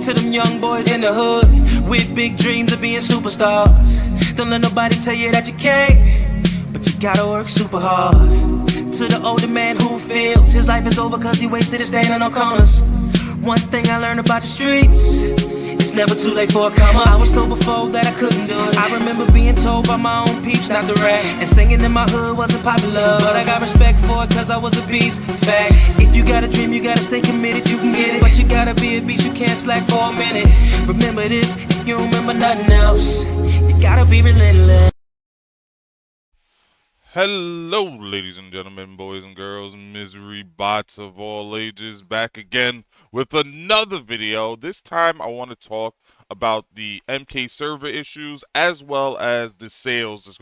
to them young boys in the hood with big dreams of being superstars. Don't let nobody tell you that you can't, but you gotta work super hard. To the older man who feels his life is over cause he wasted it standing on corners. One thing I learned about the streets, it's never too late for a come up. I was told before that I couldn't do it. I remember being told by my own peeps not to rap, and singing in my hood wasn't popular, but I got respect for it cause I was a beast. Facts. If you got a dream, you gotta stay committed, you can get it, but you gotta be a beast, you can't slack for a minute. Remember this, if you don't remember nothing else, you gotta be relentless. Hello, ladies and gentlemen, boys and girls, misery bots of all ages, back again with another video. This time I want to talk about the MK server issues as well as the sales.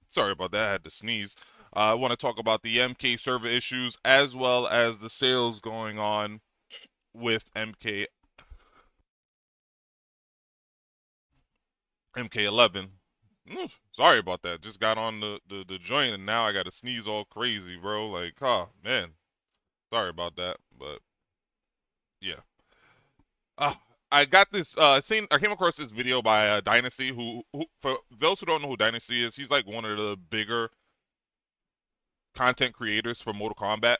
Sorry about that, I had to sneeze. I want to talk about the MK server issues as well as the sales going on with MK11. Sorry about that. Just got on the joint and now I got to sneeze all crazy, bro. Like, oh man. Sorry about that, but yeah. Uh, I got this. I came across this video by Dynasty. Who, for those who don't know who Dynasty is, he's like one of the bigger content creators for Mortal Kombat.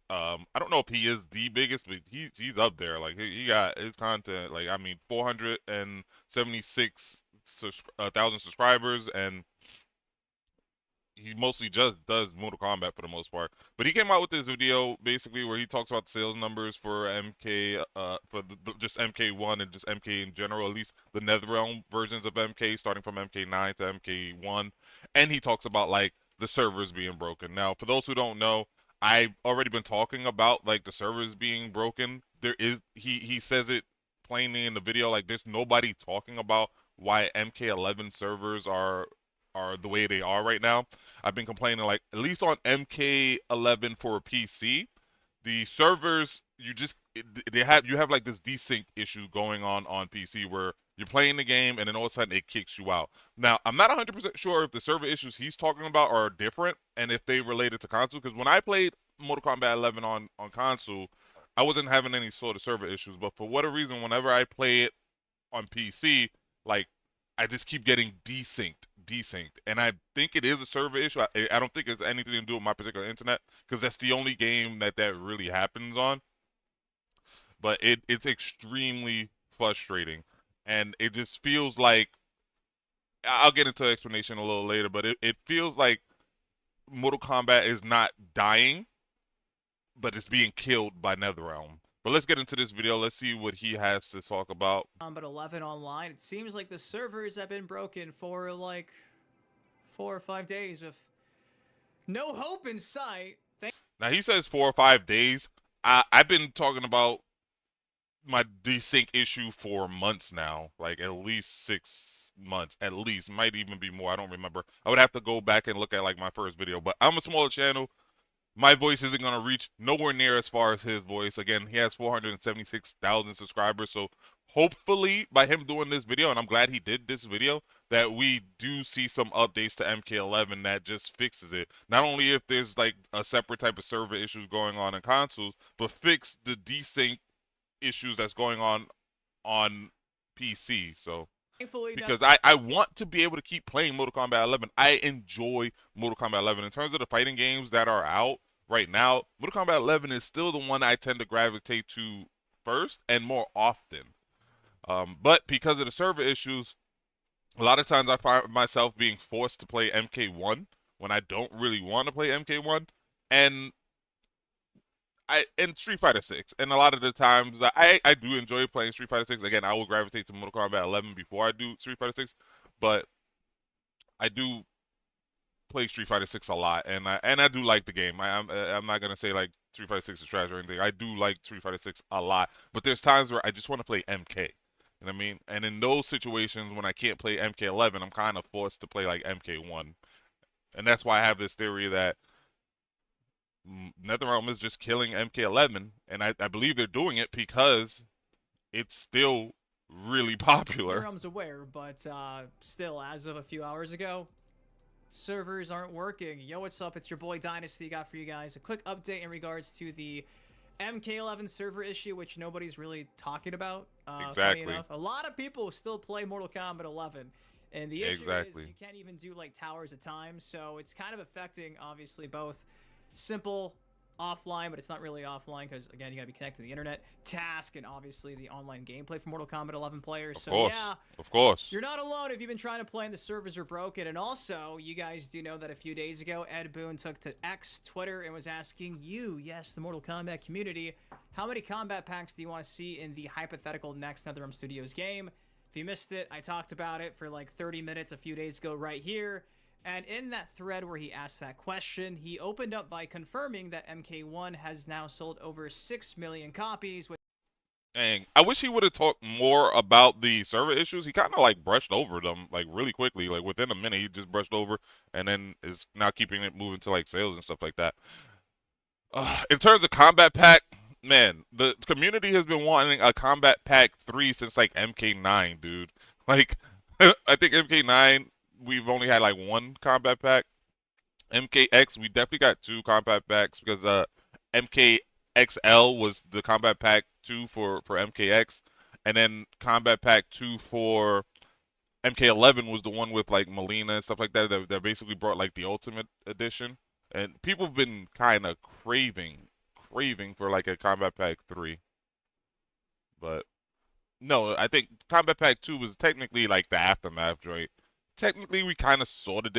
I don't know if he is the biggest, but he's up there. Like he got his content. Like I mean, 476,000 subscribers, and he mostly just does Mortal Kombat for the most part. But he came out with this video basically where he talks about the sales numbers for MK, for just MK1 and just MK in general, at least the NetherRealm versions of MK, starting from MK9 to MK1, and he talks about like the servers being broken. Now, for those who don't know, I've already been talking about like the servers being broken. There is he says it plainly in the video, like there's nobody talking about why MK11 servers are the way they are right now. I've been complaining like at least on MK11 for PC, the servers you have like this desync issue going on PC where you're playing the game and then all of a sudden it kicks you out. Now, I'm not 100% sure if the server issues he's talking about are different and if they related to console, because when I played Mortal Kombat 11 on console, I wasn't having any sort of server issues, but for whatever reason whenever I play it on PC, like I just keep getting desynced, and I think it is a server issue. I don't think it's anything to do with my particular internet because that's the only game that really happens on. But it's extremely frustrating, and it just feels like I'll get into explanation a little later, but it feels like Mortal Kombat is not dying, but it's being killed by NetherRealm. But let's get into this video. Let's see what he has to talk about. But 11 online, it seems like the servers have been broken for like 4 or 5 days with no hope in sight. Now he says 4 or 5 days. I've been talking about my desync issue for months now, like at least 6 months, at least, might even be more. I don't remember. I would have to go back and look at like my first video, but I'm a smaller channel. My voice isn't going to reach nowhere near as far as his voice. Again, he has 476,000 subscribers. So hopefully by him doing this video, and I'm glad he did this video, that we do see some updates to MK11 that just fixes it. Not only if there's like a separate type of server issues going on in consoles, but fix the desync issues that's going on PC. So because I want to be able to keep playing Mortal Kombat 11. I enjoy Mortal Kombat 11. In terms of the fighting games that are out right now, Mortal Kombat 11 is still the one I tend to gravitate to first and more often. But because of the server issues, a lot of times I find myself being forced to play MK1 when I don't really want to play MK1. And Street Fighter 6, and a lot of the times I do enjoy playing Street Fighter 6. Again, I will gravitate to Mortal Kombat 11 before I do Street Fighter 6, but I do play Street Fighter 6 a lot, and I do like the game. I'm not gonna say like Street Fighter 6 is trash or anything. I do like Street Fighter 6 a lot, but there's times where I just want to play MK. You know what I mean? And in those situations when I can't play MK11, I'm kind of forced to play like MK1, and that's why I have this theory that NetherRealm is just killing MK11, and I believe they're doing it because it's still really popular. NetherRealm's aware, but still, as of a few hours ago, servers aren't working. Yo, what's up? It's your boy Dynasty. Got for you guys a quick update in regards to the MK11 server issue, which nobody's really talking about. Funny Exactly. enough, a lot of people still play Mortal Kombat 11, and the issue Exactly. is you can't even do like towers at times, so it's kind of affecting obviously both simple offline, but it's not really offline because again you gotta be connected to the internet, task, and obviously the online gameplay for Mortal Kombat 11 players. Of So course. yeah, Of course. you're not alone if you've been trying to play and the servers are broken. And also, you guys do know that a few days ago, Ed Boon took to X, Twitter, and was asking you, yes, the Mortal Kombat community, how many combat packs do you want to see in the hypothetical next NetherRealm Studios game? If you missed it, I talked about it for like 30 minutes a few days ago right here. And in that thread where he asked that question, he opened up by confirming that MK1 has now sold over 6 million copies. Dang, I wish he would have talked more about the server issues. He kind of like brushed over them like really quickly, like within a minute he just brushed over, and then is now keeping it moving to like sales and stuff like that. In terms of combat pack, man, the community has been wanting a combat pack 3 since like MK9, dude. Like, I think MK9 we've only had like one combat pack. MKX we definitely got 2 combat packs because MKXL was the combat pack 2 for MKX, and then combat pack 2 for MK11 was the one with like Melina and stuff like that basically brought like the ultimate edition. And people have been kind of craving for like a combat pack 3. But no, I think combat pack 2 was technically like the aftermath joint. Technically, we kind of sort of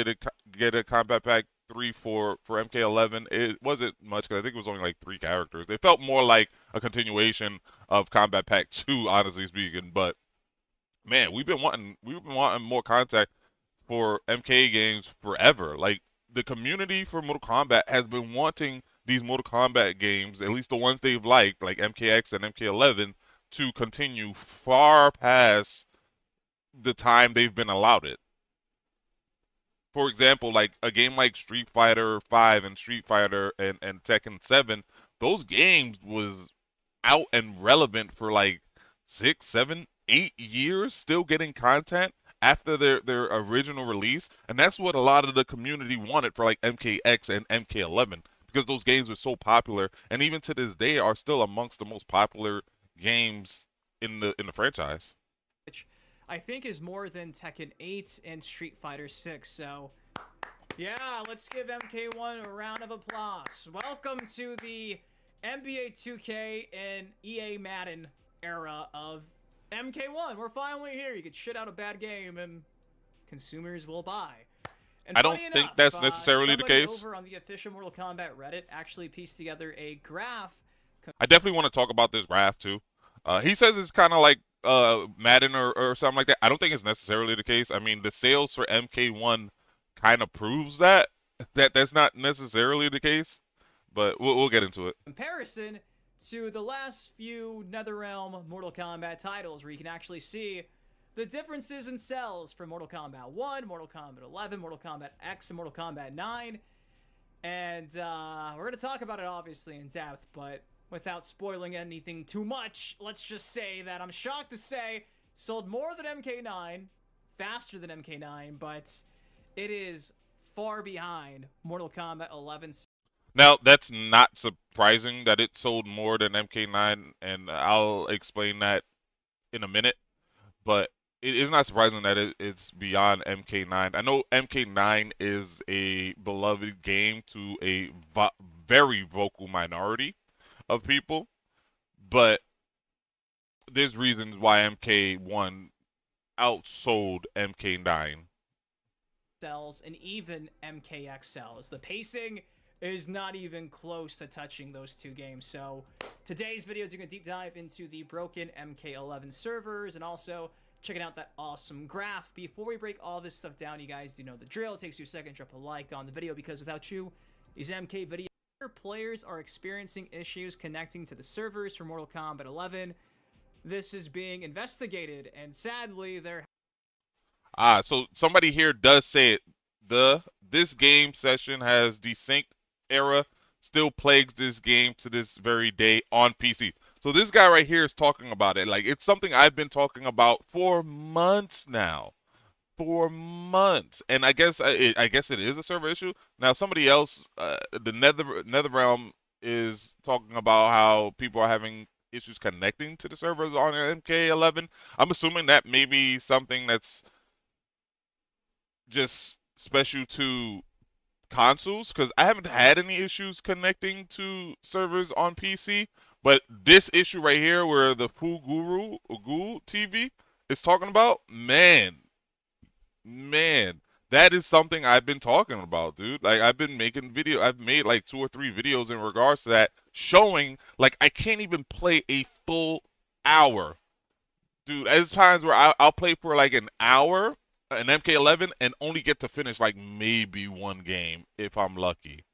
get a combat pack 3 for MK11. It wasn't much because I think it was only like 3 characters. It felt more like a continuation of combat pack 2, honestly speaking. But man, we've been wanting more content for MK games forever. Like, the community for Mortal Kombat has been wanting these Mortal Kombat games, at least the ones they've liked, like MKX and MK11, to continue far past the time they've been allowed it. For example, like a game like Street Fighter 5 and Street Fighter and Tekken 7, those games was out and relevant for like 6, 7, 8 years, still getting content after their original release, and that's what a lot of the community wanted for like MKX and MK11 because those games were so popular, and even to this day are still amongst the most popular games in the franchise. Which I think is more than Tekken 8 and Street Fighter 6. So, yeah, let's give MK1 a round of applause. Welcome to the NBA 2K and EA Madden era of MK1. We're finally here. You could shit out a bad game and consumers will buy. And I don't funny think enough, that's necessarily the somebody case. over on the official Mortal Kombat Reddit actually pieced together a graph. I definitely want to talk about this graph too. He says it's kind of like Madden or something like that. I don't think it's necessarily the case. I mean, the sales for MK1 kind of proves that that's not necessarily the case, but we'll get into it. Comparison to the last few NetherRealm Mortal Kombat titles, where you can actually see the differences in sales for Mortal Kombat 1, Mortal Kombat 11, Mortal Kombat X, and Mortal Kombat 9. And we're going to talk about it obviously in depth, but without spoiling anything too much, let's just say that I'm shocked to say sold more than MK9, faster than MK9, but it is far behind Mortal Kombat 11. Now, that's not surprising that it sold more than MK9, and I'll explain that in a minute. But it is not surprising that it's beyond MK9. I know MK9 is a beloved game to a very vocal minority of people, but there's reasons why MK1 outsold MK9. Cells and even MKX cells. The pacing is not even close to touching those two games. So today's video is going to deep dive into the broken MK11 servers and also checking out that awesome graph. Before we break all this stuff down, you guys do know the drill. It takes you a second, drop a like on the video, because without you, these MK videos, players are experiencing issues connecting to the servers for Mortal Kombat 11. This is being investigated, and sadly, there. So somebody here does say it. This game session has desync error still plagues this game to this very day on PC. So this guy right here is talking about it. Like, it's something I've been talking about for months now. for months, and I guess it is a server issue. Now somebody else, the NetherRealm is talking about how people are having issues connecting to the servers on MK11. I'm assuming that may be something that's just special to consoles because I haven't had any issues connecting to servers on PC. But this issue right here, where the Ghoul TV is talking about, man, that is something I've been talking about, dude. Like I've been making I've made like 2 or 3 videos in regards to that, showing like I can't even play a full hour, dude. There's times where I'll play for like an hour, an MK11, and only get to finish like maybe one game if I'm lucky.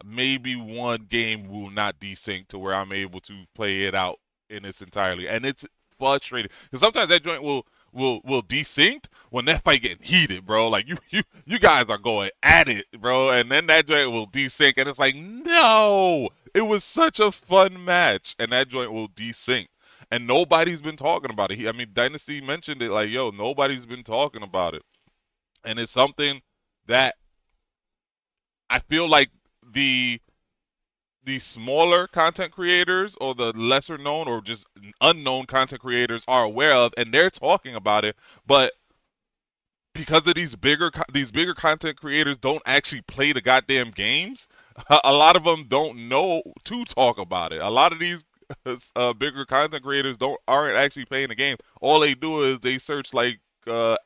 Maybe one game will not desync to where I'm able to play it out in its entirety, and it's frustrating because sometimes that joint will desync when that fight getting heated, bro. Like you guys are going at it, bro, and then that joint will desync, and it's like no, it was such a fun match, and that joint will desync, and nobody's been talking about it. I mean, Dynasty mentioned it, like yo, nobody's been talking about it, and it's something that I feel like the the smaller content creators or the lesser known or just unknown content creators are aware of and they're talking about it, but because of these bigger content creators don't actually play the goddamn games, a lot of them don't know to talk about it. A lot of these bigger content creators aren't actually playing the game. All they do is they search like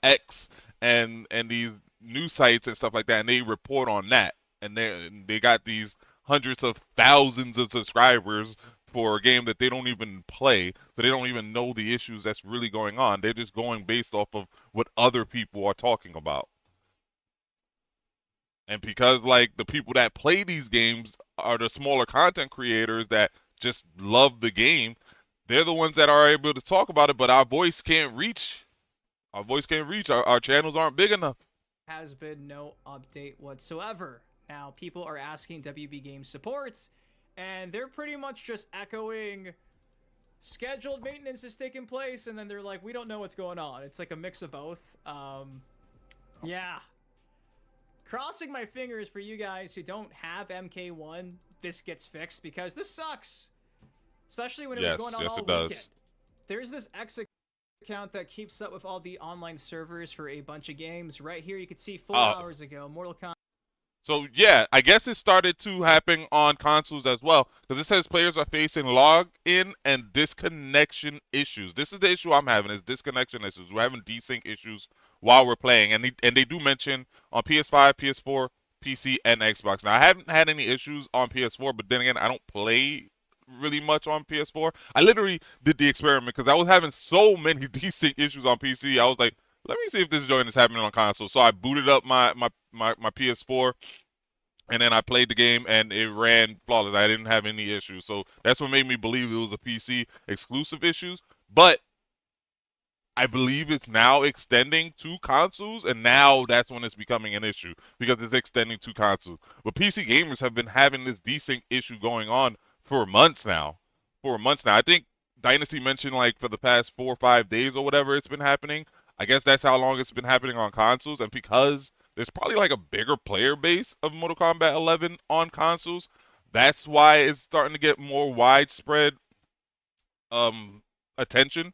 X and these news sites and stuff like that, and they report on that. And they got these hundreds of thousands of subscribers for a game that they don't even play, so they don't even know the issues that's really going on. They're just going based off of what other people are talking about. And because like the people that play these games are the smaller content creators that just love the game, they're the ones that are able to talk about it, but our voice can't reach. Our voice can't reach. Our channels aren't big enough. Has been no update whatsoever. Now, people are asking WB Games supports, and they're pretty much just echoing scheduled maintenance is taking place, and then they're like, we don't know what's going on. It's like a mix of both. Yeah. Crossing my fingers for you guys who don't have MK1, this gets fixed, because this sucks. Especially when it was going on all weekend. There's this X account that keeps up with all the online servers for a bunch of games. Right here, you can see 4 hours ago, Mortal Kombat. So yeah, I guess it started to happen on consoles as well, because it says players are facing login and disconnection issues. This is the issue I'm having, is disconnection issues. We're having desync issues while we're playing, and they do mention on PS5, PS4, PC, and Xbox. Now I haven't had any issues on PS4, but then again, I don't play really much on PS4. I literally did the experiment because I was having so many desync issues on PC. I was like, let me see if this joint is happening on console. So I booted up my PS4, and then I played the game, and it ran flawless. I didn't have any issues. So that's what made me believe it was a PC exclusive issues. But I believe it's now extending to consoles, and now that's when it's becoming an issue because it's extending to consoles. But PC gamers have been having this desync issue going on for months now. I think Dynasty mentioned like for the past 4 or 5 days or whatever it's been happening. I guess that's how long it's been happening on consoles, and because there's probably like a bigger player base of Mortal Kombat 11 on consoles, that's why it's starting to get more widespread attention.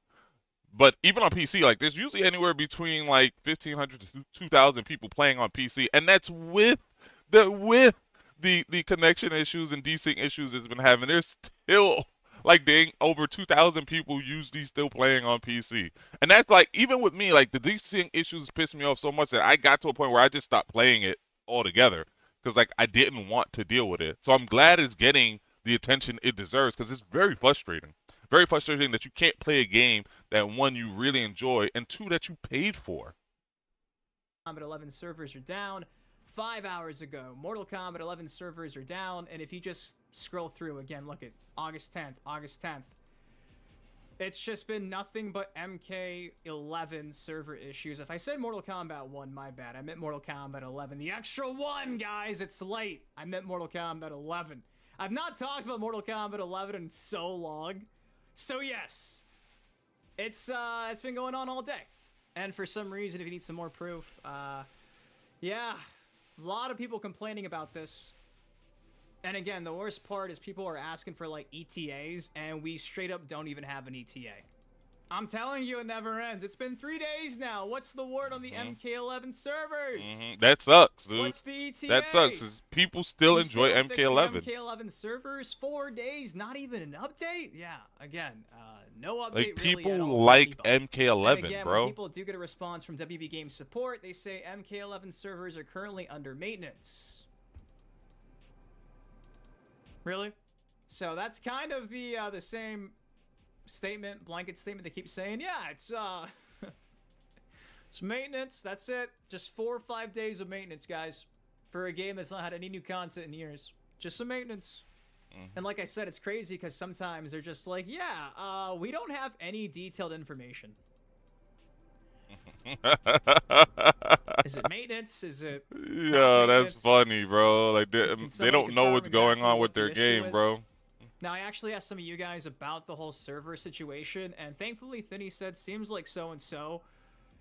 But even on PC, like there's usually anywhere between like 1,500 to 2,000 people playing on PC, and that's with the connection issues and desync issues it's been having. There's still like dang over 2,000 people usually still playing on PC, and that's like even with me, like the desync issues pissed me off so much that I got to a point where I just stopped playing it altogether because like I didn't want to deal with it. So I'm glad it's getting the attention it deserves because it's very frustrating. Very frustrating that you can't play a game that one you really enjoy and two that you paid for. Kombat 11 servers are down 5 hours ago. Mortal Kombat 11 servers are down, and if you just scroll through again, look at August 10th. It's just been nothing but MK11 server issues. If I said Mortal Kombat 1, my bad. I meant Mortal Kombat 11. The extra one, guys. It's late. I meant Mortal Kombat 11. I've not talked about Mortal Kombat 11 in so long. So yes, it's been going on all day. And for some reason, if you need some more proof, yeah, a lot of people complaining about this. And again, the worst part is people are asking for like ETAs, and we straight up don't even have an ETA. I'm telling you, it never ends. It's been 3 days now. What's the word on the MK11 servers? That sucks, dude. What's the ETA? That sucks. Is people still enjoy MK11? MK11 servers, 4 days, not even an update. Yeah, again, no update. Like people really at all like for anybody. MK11, And again, bro. when people do get a response from WB Game support, they say MK11 servers are currently under maintenance. Really? So that's kind of the same statement, blanket statement they keep saying. Yeah, it's it's maintenance. That's it. Just 4 or 5 days of maintenance, guys, for a game that's not had any new content in years. Just some maintenance. And like I said, it's crazy because sometimes they're just like, yeah, we don't have any detailed information. Is it maintenance? Is it Yeah, that's maintenance? funny, bro. Like Can they somebody don't know confirm what's going exactly on what with the their issue game, is? bro. Now, I actually asked some of you guys about the whole server situation, and thankfully, Thinny said, seems like so-and-so.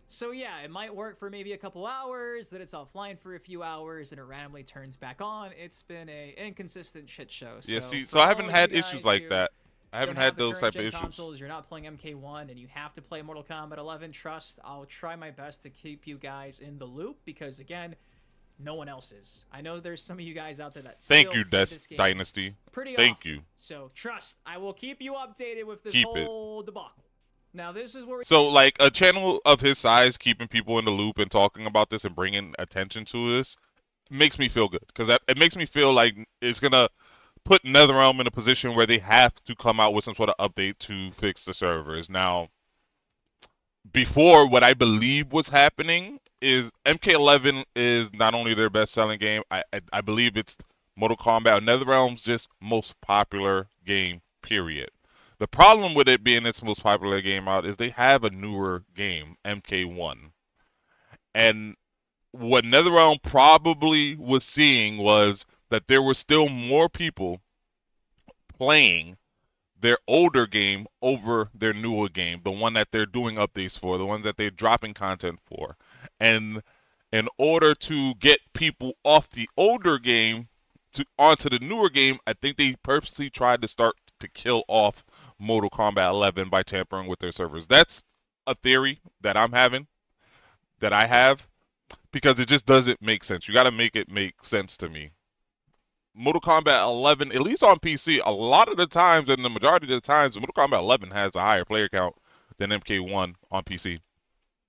So yeah, it might work for maybe a couple hours, then it's offline for a few hours, and it randomly turns back on. It's been a inconsistent shit show. Yeah, so see, for so I all haven't of had you issues guys like who that. I haven't don't had have the those current type of gen issues. consoles, you're not playing MK1, and you have to play Mortal Kombat 11, trust, I'll try my best to keep you guys in the loop, because again, no one else is. I know there's some of you guys out there that Thank still you, play this game Dynasty. pretty Thank often. you. So trust, I will keep you updated with this Keep it. whole debacle. Now this is where we So, like, a channel of his size, keeping people in the loop and talking about this and bringing attention to this makes me feel good. Because it makes me feel like it's going to put NetherRealm in a position where they have to come out with some sort of update to fix the servers. Now, before, what I believe was happening is MK11 is not only their best-selling game, I believe it's Mortal Kombat, NetherRealm's just most popular game, period. The problem with it being its most popular game out is they have a newer game, MK1. And what NetherRealm probably was seeing was that there were still more people playing their older game over their newer game, the one that they're doing updates for, the one that they're dropping content for. And in order to get people off the older game onto the newer game, I think they purposely tried to start to kill off Mortal Kombat 11 by tampering with their servers. That's a theory that I'm having, that I have, because it just doesn't make sense. You got to make it make sense to me. Mortal Kombat 11, at least on PC, a lot of the times, and the majority of the times, Mortal Kombat 11 has a higher player count than MK1 on PC.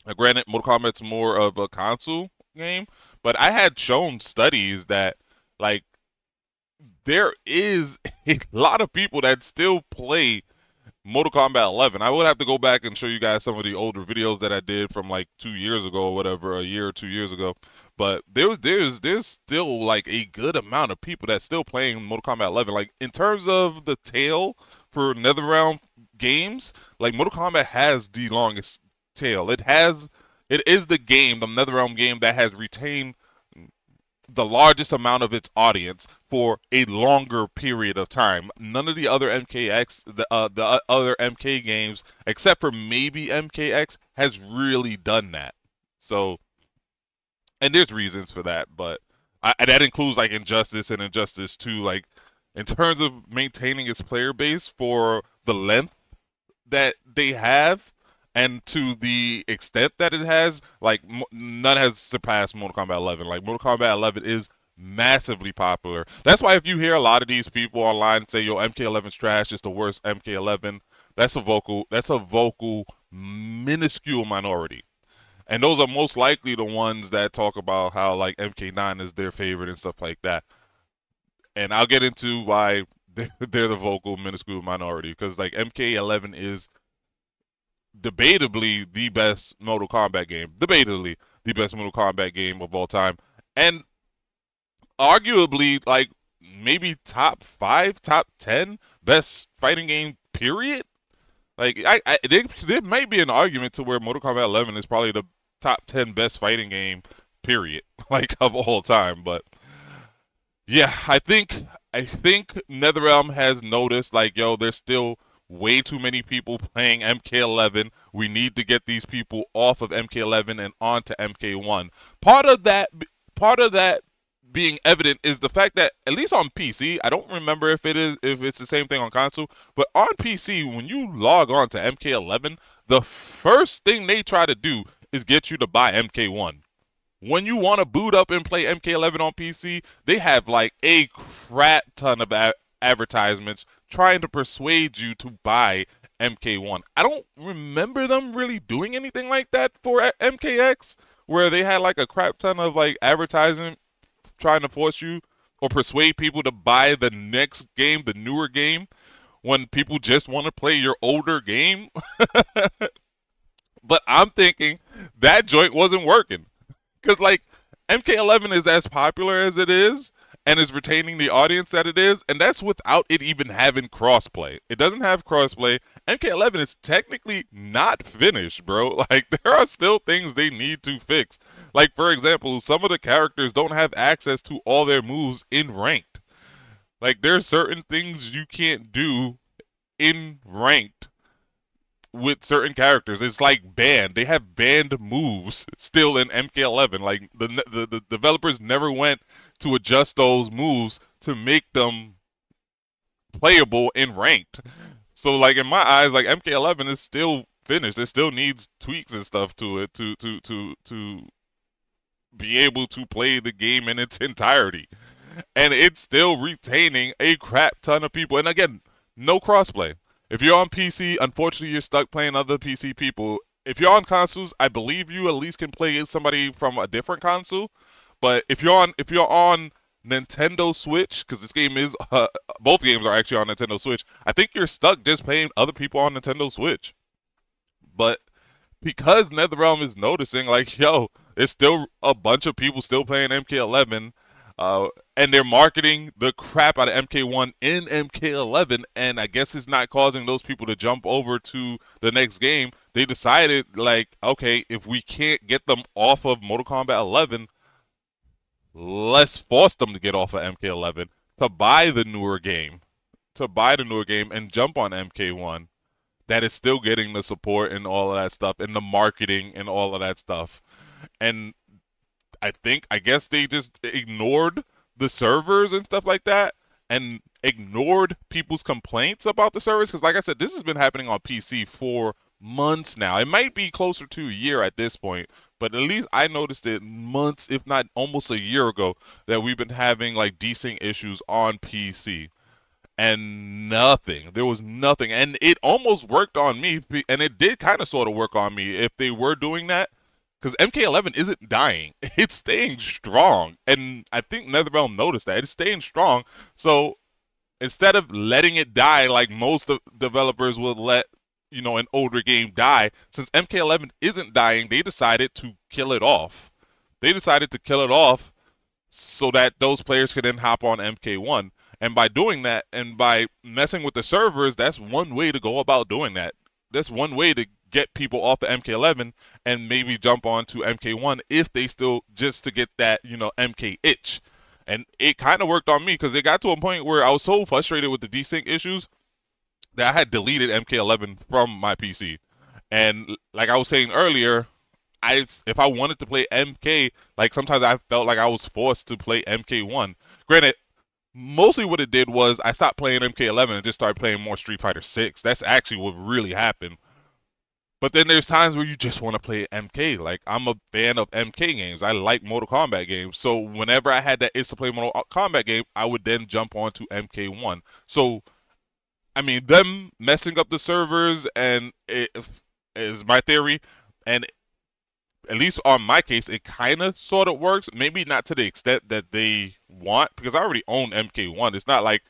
Now, granted, Mortal Kombat's more of a console game, but I had shown studies that, like, there is a lot of people that still play Mortal Kombat 11. I would have to go back and show you guys some of the older videos that I did from like 2 years ago or whatever, a year or 2 years ago. But there's still like a good amount of people that's still playing Mortal Kombat 11. Like in terms of the tail for NetherRealm games, like Mortal Kombat has the longest tail. It is the game, the NetherRealm game, that has retained the largest amount of its audience for a longer period of time. None of the other the other MK games, except for maybe MKX, has really done that. So, and there's reasons for that, but that includes like Injustice and Injustice 2. Like in terms of maintaining its player base for the length that they have, and to the extent that it has, like none has surpassed Mortal Kombat 11. Like Mortal Kombat 11 is massively popular. That's why if you hear a lot of these people online say, "Yo, MK11's trash. It's the worst MK11." That's a vocal, minuscule minority, and those are most likely the ones that talk about how like MK9 is their favorite and stuff like that. And I'll get into why they're the vocal, minuscule minority, because like MK11 is debatably the best Mortal Kombat game. Debatably the best Mortal Kombat game of all time. And arguably, like, maybe top 5, top 10 best fighting game, period. Like, there may be an argument to where Mortal Kombat 11 is probably the top 10 best fighting game, period, like, of all time. But, yeah, I think NetherRealm has noticed, like, yo, there's still way too many people playing MK11. We need to get these people off of MK11 and onto MK1. Part of that being evident is the fact that at least on PC, I don't remember if it's the same thing on console, but on PC when you log on to MK11, the first thing they try to do is get you to buy MK1. When you want to boot up and play MK11 on PC, they have like a crap ton of advertisements trying to persuade you to buy MK1. I don't remember them really doing anything like that for MKX, where they had like a crap ton of like advertising trying to force you or persuade people to buy the next game, the newer game, when people just want to play your older game. But I'm thinking that joint wasn't working. Because, like, MK11 is as popular as it is and is retaining the audience that it is, and that's without it even having crossplay. It doesn't have crossplay. MK11 is technically not finished, bro. Like, there are still things they need to fix. Like, for example, some of the characters don't have access to all their moves in ranked. Like, there's certain things you can't do in ranked with certain characters. It's like banned. They have banned moves still in MK11. Like the developers never went to adjust those moves to make them playable in ranked. So like in my eyes, like MK11 is still finished. It still needs tweaks and stuff to it to be able to play the game in its entirety. And it's still retaining a crap ton of people. And again, no crossplay. If you're on PC, unfortunately, you're stuck playing other PC people. If you're on consoles, I believe you at least can play somebody from a different console. But if you're on Nintendo Switch, because this game is both games are actually on Nintendo Switch, I think you're stuck just playing other people on Nintendo Switch. But because NetherRealm is noticing, like, yo, there's still a bunch of people still playing MK11. And they're marketing the crap out of MK1 in MK11, and I guess it's not causing those people to jump over to the next game. They decided, like, okay, if we can't get them off of Mortal Kombat 11, let's force them to get off of MK11 to buy the newer game, and jump on MK1. That is still getting the support and all of that stuff, and the marketing and all of that stuff. And I guess they just ignored the servers and stuff like that, and ignored people's complaints about the servers. Because like I said, this has been happening on PC for months now. It might be closer to a year at this point, but at least I noticed it months, if not almost a year ago, that we've been having like desync issues on PC. And there was nothing. And it almost worked on me, and it did kind of sort of work on me if they were doing that. Because MK11 isn't dying. It's staying strong. And I think NetherRealm noticed that. It's staying strong. So instead of letting it die like most developers will let, an older game die, since MK11 isn't dying, they decided to kill it off. They decided to kill it off so that those players could then hop on MK1. And by doing that, and by messing with the servers, that's one way to go about doing that. That's one way to get people off the MK11 and maybe jump on to MK1 if they still, just to get that, MK itch. And it kind of worked on me, because it got to a point where I was so frustrated with the desync issues that I had deleted MK11 from my PC. And like I was saying earlier, if I wanted to play MK, like sometimes I felt like I was forced to play MK1. Granted, mostly what it did was I stopped playing MK11 and just started playing more Street Fighter 6. That's actually what really happened. But then there's times where you just want to play MK. Like, I'm a fan of MK games. I like Mortal Kombat games. So whenever I had that itch to play Mortal Kombat game, I would then jump on to MK1. So, I mean, them messing up the servers and is my theory. And at least on my case, it kind of sort of works. Maybe not to the extent that they want, because I already own MK1. It's not like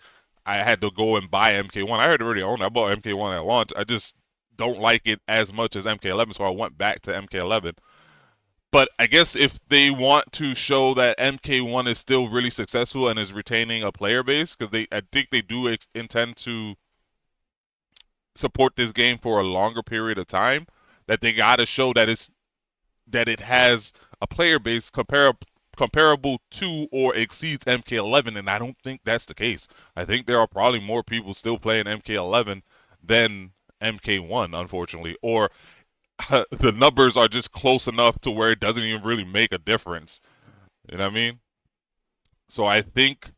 I had to go and buy MK1. I already owned it. I bought MK1 at launch. I just don't like it as much as MK11, so I went back to MK11. But I guess if they want to show that MK1 is still really successful and is retaining a player base, because I think they do intend to support this game for a longer period of time, that they got to show that it has a player base comparable to or exceeds MK11, and I don't think that's the case. I think there are probably more people still playing MK11 than MK1, unfortunately, or the numbers are just close enough to where it doesn't even really make a difference. You know what I mean? So I think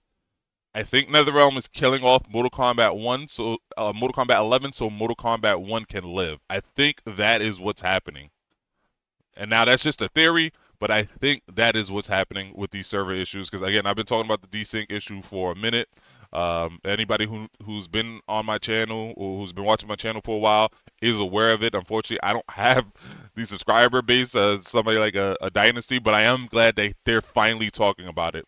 NetherRealm is killing off Mortal Kombat 1, so Mortal Kombat 11, so Mortal Kombat 1 can live. I think that is what's happening. And now that's just a theory, but I think that is what's happening with these server issues. Because again, I've been talking about the desync issue for a minute. Anybody who's been on my channel or who's been watching my channel for a while is aware of it. Unfortunately, I don't have the subscriber base as somebody like a Dynasty, but I am glad they're finally talking about it.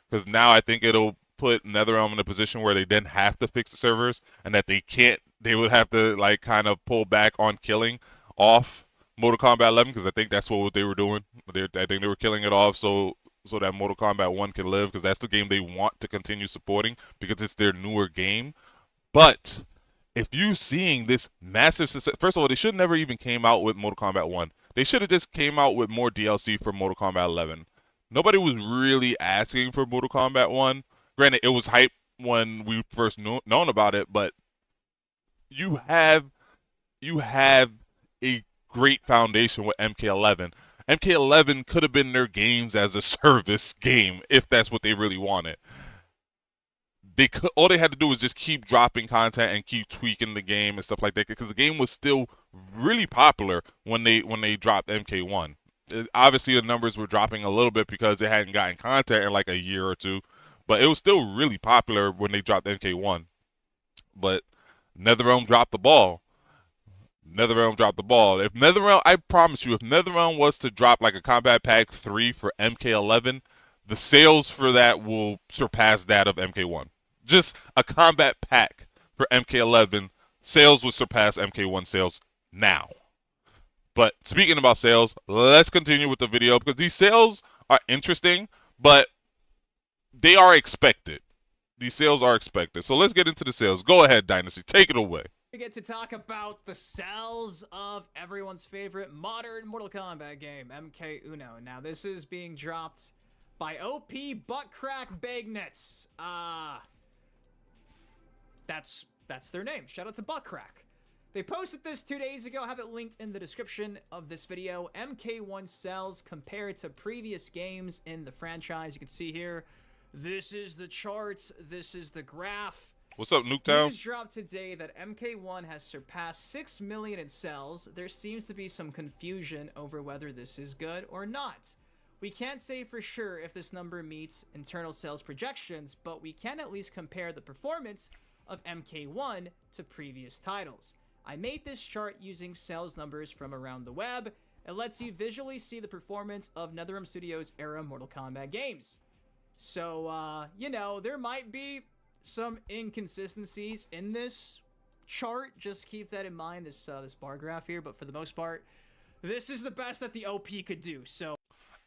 Because now I think it'll put NetherRealm in a position where they then have to fix the servers and that they would have to like kind of pull back on killing off Mortal Kombat 11 because I think that's what they were doing. I think they were killing it off so that Mortal Kombat 1 can live because that's the game they want to continue supporting because it's their newer game. But if you seeing this massive success, first of all, they should never even came out with Mortal Kombat 1. They should have just came out with more DLC for Mortal Kombat 11. Nobody was really asking for Mortal Kombat 1. Granted, it was hype when we first known about it, but you have a great foundation with MK11. MK11 could have been their games as a service game if that's what they really wanted. All they had to do was just keep dropping content and keep tweaking the game and stuff like that because the game was still really popular when they dropped MK1. Obviously, the numbers were dropping a little bit because they hadn't gotten content in like a year or two, but it was still really popular when they dropped MK1. But NetherRealm dropped the ball. NetherRealm dropped the ball. If NetherRealm, I promise you, if NetherRealm was to drop like a Combat Pack 3 for MK11, the sales for that will surpass that of MK1. Just a Combat Pack for MK11, sales would surpass MK1 sales now. But speaking about sales, let's continue with the video because these sales are interesting, but they are expected. These sales are expected. So let's get into the sales. Go ahead, Dynasty. Take it away. We get to talk about the sales of everyone's favorite modern Mortal Kombat game, MK Uno. Now, this is being dropped by OP Buttcrack Bagnets. That's their name. Shout out to Buttcrack. They posted this 2 days ago. I have it linked in the description of this video. MK1 sales compared to previous games in the franchise. You can see here, this is the charts. This is the graph. What's up, Nuketown? News dropped today that MK1 has surpassed 6 million in sales. There seems to be some confusion over whether this is good or not. We can't say for sure if this number meets internal sales projections, but we can at least compare the performance of MK1 to previous titles. I made this chart using sales numbers from around the web. It lets you visually see the performance of NetherRealm Studios era Mortal Kombat games. So, you know, there might be some inconsistencies in this chart. Just keep that in mind, this bar graph here. But for the most part, this is the best that the OP could do. So,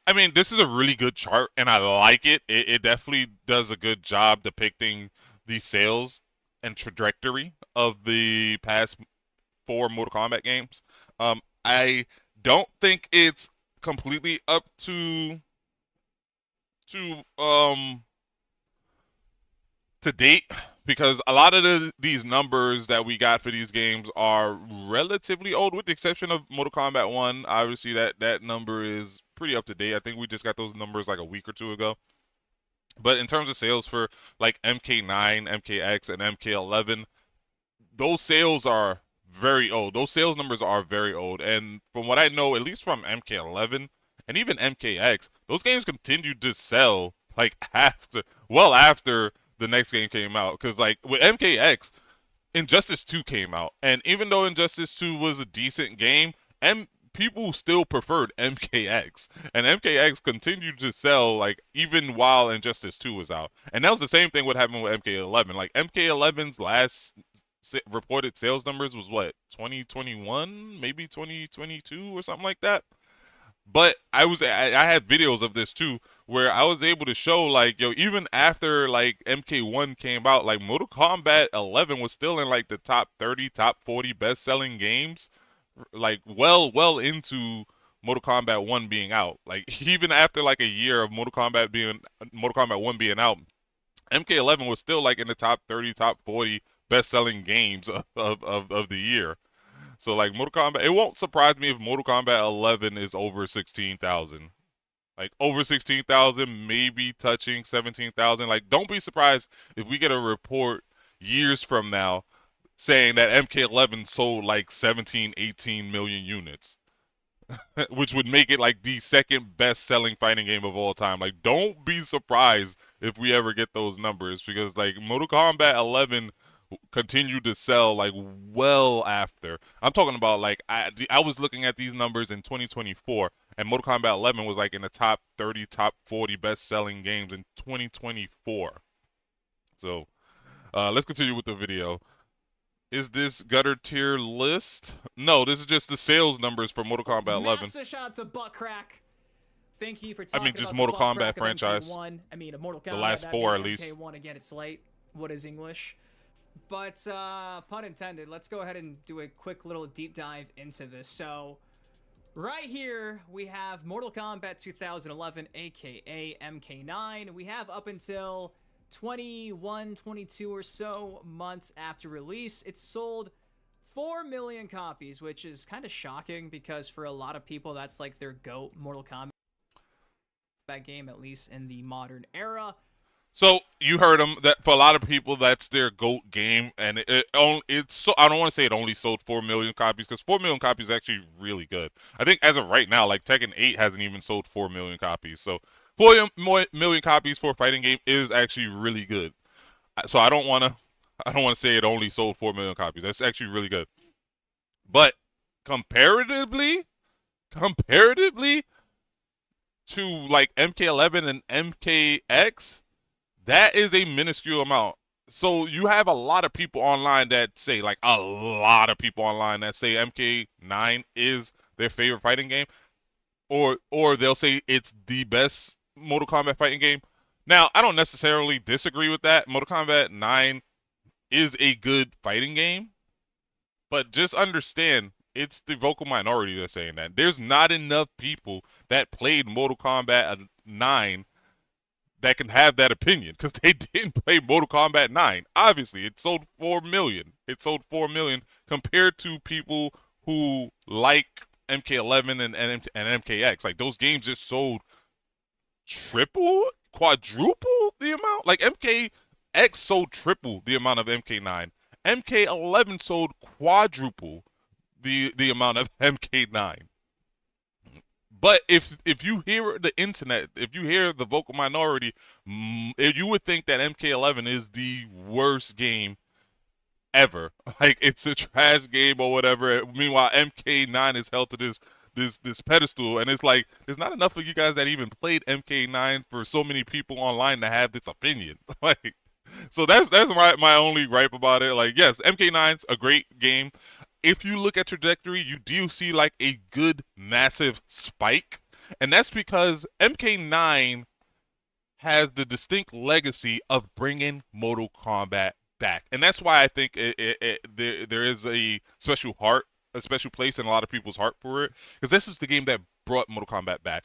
I mean, this is a really good chart, and I like it. It definitely does a good job depicting the sales and trajectory of the past 4 Mortal Kombat games. I don't think it's completely up to date because a lot of these numbers that we got for these games are relatively old, with the exception of Mortal Kombat 1. Obviously, that number is pretty up to date. I think we just got those numbers like a week or two ago. But in terms of sales for like MK9, MKX, and MK11, those sales are very old. Those sales numbers are very old. And from what I know, at least from MK11 and even MKX, those games continued to sell like after the next game came out. Because like with MKX, Injustice 2 came out. And even though Injustice 2 was a decent game, people still preferred MKX, and MKX continued to sell like even while Injustice 2 was out. And that was the same thing what happened with MK11. Like MK11's last reported sales numbers was what, 2021, maybe 2022 or something like that. But I had videos of this too where I was able to show like, yo, even after like MK1 came out, like Mortal Kombat 11 was still in like the top 30, top 40 best-selling games, like well into Mortal Kombat 1 being out. Like even after like a year of Mortal Kombat 1 being out, MK11 was still like in the top 30, top 40 best-selling games of the year. So like Mortal Kombat, it won't surprise me if Mortal Kombat 11 is over 16,000. Like over 16,000, maybe touching 17,000. Like don't be surprised if we get a report years from now saying that MK11 sold like 17, 18 million units, which would make it like the second best selling fighting game of all time. Like don't be surprised if we ever get those numbers because like Mortal Kombat 11 continued to sell like well after. I'm talking about like I was looking at these numbers in 2024 and Mortal Kombat 11 was like in the top 30, top 40 best selling games in 2024. So let's continue with the video. Is this gutter tier list? No, this is just the sales numbers for Mortal Kombat 11. Massive shout out to Buttcrack. Thank you for I talking mean, just about Mortal the Kombat Buttcrack of franchise. MK1. I mean, Mortal Kombat. The last that four, made at least. MK1 again. It's late. What is English? But pun intended. Let's go ahead and do a quick little deep dive into this. So, right here we have Mortal Kombat 2011, aka MK9. We have up until 21, 22 or so months after release. It's sold 4 million copies, which is kind of shocking because for a lot of people, that's like their GOAT Mortal Kombat game, at least in the modern era. So you heard him. That for a lot of people, that's their GOAT game, and it's so I don't want to say it only sold 4 million copies because 4 million copies is actually really good. I think as of right now, like Tekken 8 hasn't even sold 4 million copies. So 4 million copies for a fighting game is actually really good. So I don't want to say it only sold 4 million copies. That's actually really good. But comparatively to like MK11 and MKX, that is a minuscule amount. So you have a lot of people online that say, like a lot of people online that say MK9 is their favorite fighting game, or they'll say it's the best Mortal Kombat fighting game. Now, I don't necessarily disagree with that. Mortal Kombat 9 is a good fighting game, but just understand it's the vocal minority that's saying that. There's not enough people that played Mortal Kombat 9 that can have that opinion because they didn't play Mortal Kombat 9. Obviously, it sold 4 million. It sold 4 million compared to people who like MK11 and MKX. Like those games just sold triple, quadruple the amount. Like MKX sold triple the amount of MK9. MK11 sold quadruple the amount of MK9. But if you hear the internet, if you hear the vocal minority, you would think that MK11 is the worst game ever. Like it's a trash game or whatever. Meanwhile, MK9 is held to this pedestal, and it's like there's not enough of you guys that even played MK9 for so many people online to have this opinion. Like, so that's my only gripe about it. Like, yes, MK9's a great game. If you look at trajectory, you do see like a good massive spike, and that's because MK9 has the distinct legacy of bringing Mortal Kombat back, and that's why I think there is a special place in a lot of people's heart for it, because this is the game that brought Mortal Kombat back.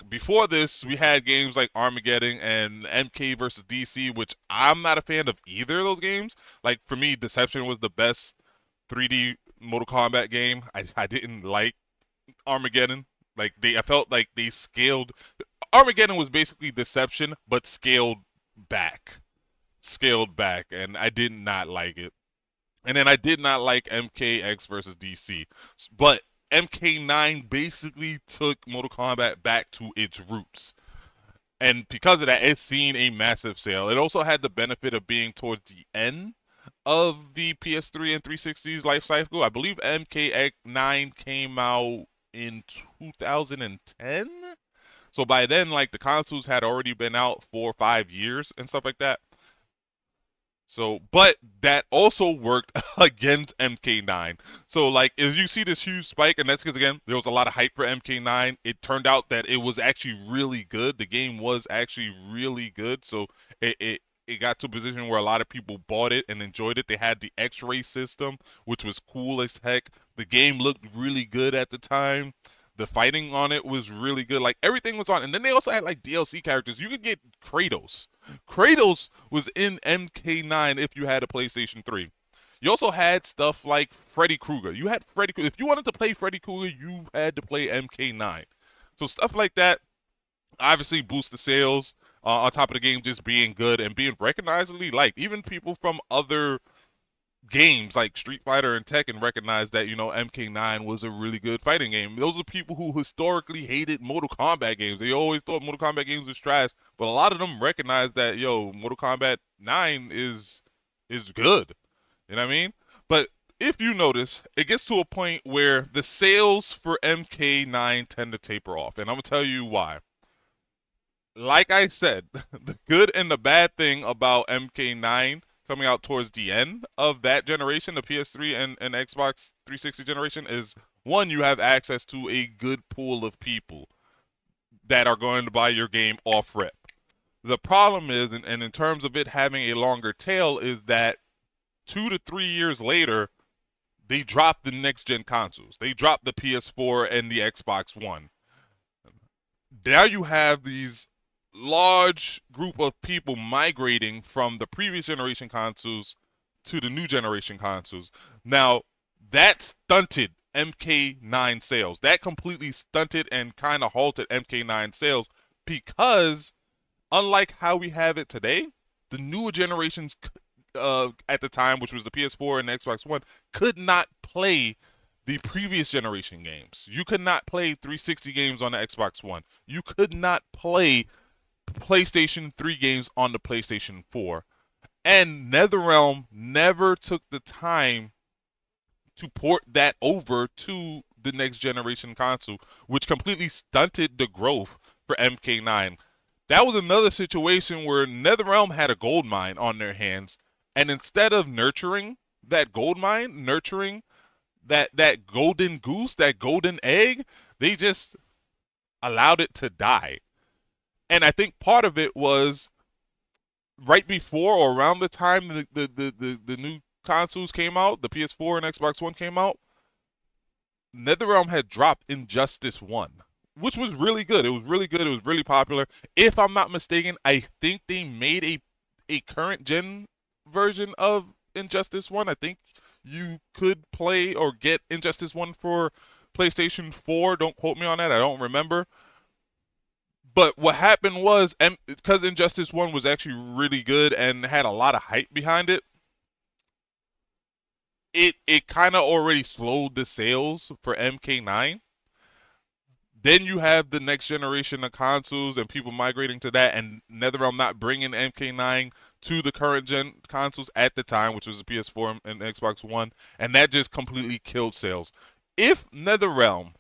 Before this, we had games like Armageddon and MK versus DC, which I'm not a fan of either of those games. Like for me, Deception was the best 3D Mortal Kombat game. I didn't like Armageddon. Like I felt like they scaled. Armageddon was basically Deception, but scaled back, and I did not like it. And then I did not like MKX versus DC, but MK9 basically took Mortal Kombat back to its roots. And because of that, it's seen a massive sale. It also had the benefit of being towards the end of the PS3 and 360's life cycle. I believe MK9 came out in 2010. So by then, like the consoles had already been out 4 or 5 years and stuff like that. So, but that also worked against MK9. So, like, if you see this huge spike, and that's because, again, there was a lot of hype for MK9, it turned out that it was actually really good. The game was actually really good. So, it got to a position where a lot of people bought it and enjoyed it. They had the X-ray system, which was cool as heck. The game looked really good at the time. The fighting on it was really good. Like everything was on. And then they also had like DLC characters. You could get Kratos. Kratos was in MK9 if you had a PlayStation 3. You also had stuff like Freddy Krueger. You had Freddy Krueger. If you wanted to play Freddy Krueger, you had to play MK9. So stuff like that obviously boosts the sales on top of the game just being good and being recognizably liked. Even people from other games like Street Fighter and Tekken recognize that, you know, MK9 was a really good fighting game. Those are people who historically hated Mortal Kombat games. They always thought Mortal Kombat games was trash, but a lot of them recognize that, yo, Mortal Kombat 9 is good. You know what I mean? But if you notice, it gets to a point where the sales for MK9 tend to taper off, and I'm gonna tell you why. Like I said, the good and the bad thing about MK9 coming out towards the end of that generation, the PS3 and Xbox 360 generation, is one, you have access to a good pool of people that are going to buy your game off rip. The problem is, and in terms of it having a longer tail, is that 2 to 3 years later, they dropped the next gen consoles. They dropped the PS4 and the Xbox One. Now you have these large group of people migrating from the previous generation consoles to the new generation consoles. Now, that stunted MK9 sales. That completely stunted and kind of halted MK9 sales because, unlike how we have it today, the newer generations at the time, which was the PS4 and the Xbox One, could not play the previous generation games. You could not play 360 games on the Xbox One. You could not play PlayStation 3 games on the PlayStation 4. And NetherRealm never took the time to port that over to the next generation console, which completely stunted the growth for MK9. That was another situation where NetherRealm had a gold mine on their hands, and instead of nurturing that gold mine, nurturing that golden goose, that golden egg, they just allowed it to die. And I think part of it was right before or around the time the new consoles came out, the PS4 and Xbox One came out, NetherRealm had dropped Injustice 1, which was really good. It was really good. It was really popular. If I'm not mistaken, I think they made a current gen version of Injustice 1. I think you could play or get Injustice 1 for PlayStation 4. Don't quote me on that. I don't remember. But what happened was, because Injustice 1 was actually really good and had a lot of hype behind it, it kind of already slowed the sales for MK9. Then you have the next generation of consoles and people migrating to that, and NetherRealm not bringing MK9 to the current gen consoles at the time, which was the PS4 and Xbox One, and that just completely killed sales. If NetherRealm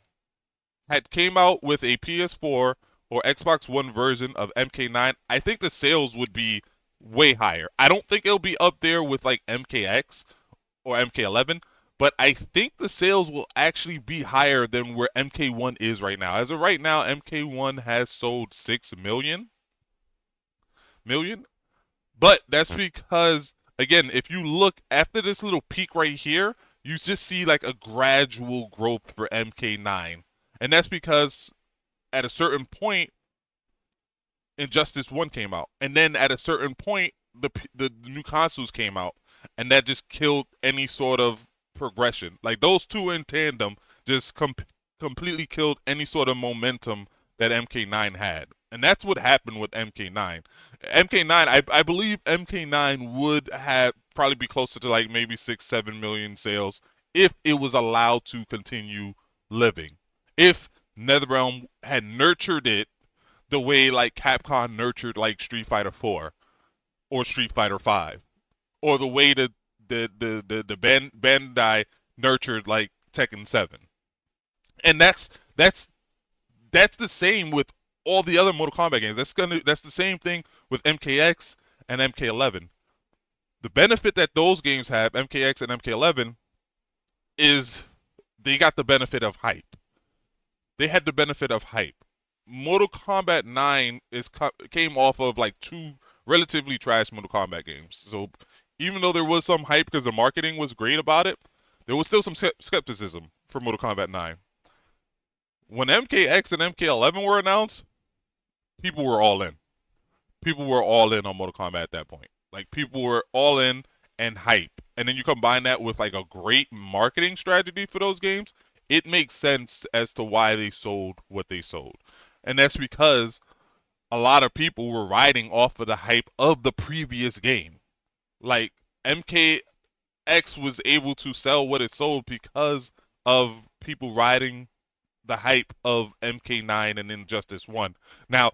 had came out with a PS4 or Xbox One version of MK9, I think the sales would be way higher. I don't think it'll be up there with like MKX or MK11, but I think the sales will actually be higher than where MK1 is right now. As of right now, MK1 has sold 6 million. But that's because, again, if you look after this little peak right here, you just see like a gradual growth for MK9. And that's because at a certain point, Injustice 1 came out. And then at a certain point, the new consoles came out. And that just killed any sort of progression. Like those two in tandem just completely killed any sort of momentum that MK9 had. And that's what happened with MK9. I believe MK9 would have probably be closer to like maybe 6-7 million sales if it was allowed to continue living. If NetherRealm had nurtured it the way like Capcom nurtured like Street Fighter 4 or Street Fighter 5, or the way the Bandai nurtured like Tekken 7. And that's the same with all the other Mortal Kombat games. That's the same thing with MKX and MK11. The benefit that those games have, MKX and MK11, is they got the benefit of hype. They had the benefit of hype. Mortal Kombat 9 came off of like 2 relatively trash Mortal Kombat games. So even though there was some hype because the marketing was great about it, there was still some skepticism for Mortal Kombat 9. When MKX and MK11 were announced, people were all in. People were all in on Mortal Kombat at that point. Like people were all in and hype. And then you combine that with like a great marketing strategy for those games, it makes sense as to why they sold what they sold. And that's because a lot of people were riding off of the hype of the previous game. Like MKX was able to sell what it sold because of people riding the hype of MK9 and Injustice 1. Now,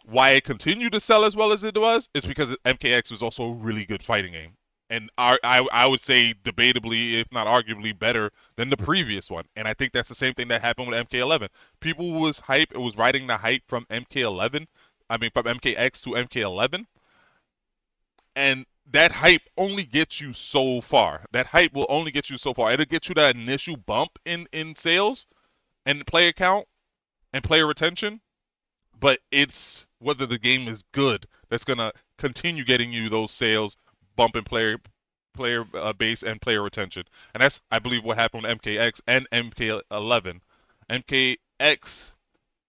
why it continued to sell as well as it was is because MKX was also a really good fighting game. And I would say debatably, if not arguably, better than the previous one. And I think that's the same thing that happened with MK11. People was hype, it was riding the hype from MK11, I mean from MKX to MK11. And that hype only gets you so far. That hype will only get you so far. It'll get you that initial bump in sales and player count and player retention, but it's whether the game is good that's gonna continue getting you those sales, bumping player base and player retention, and that's I believe what happened with MKX and MK11. MKX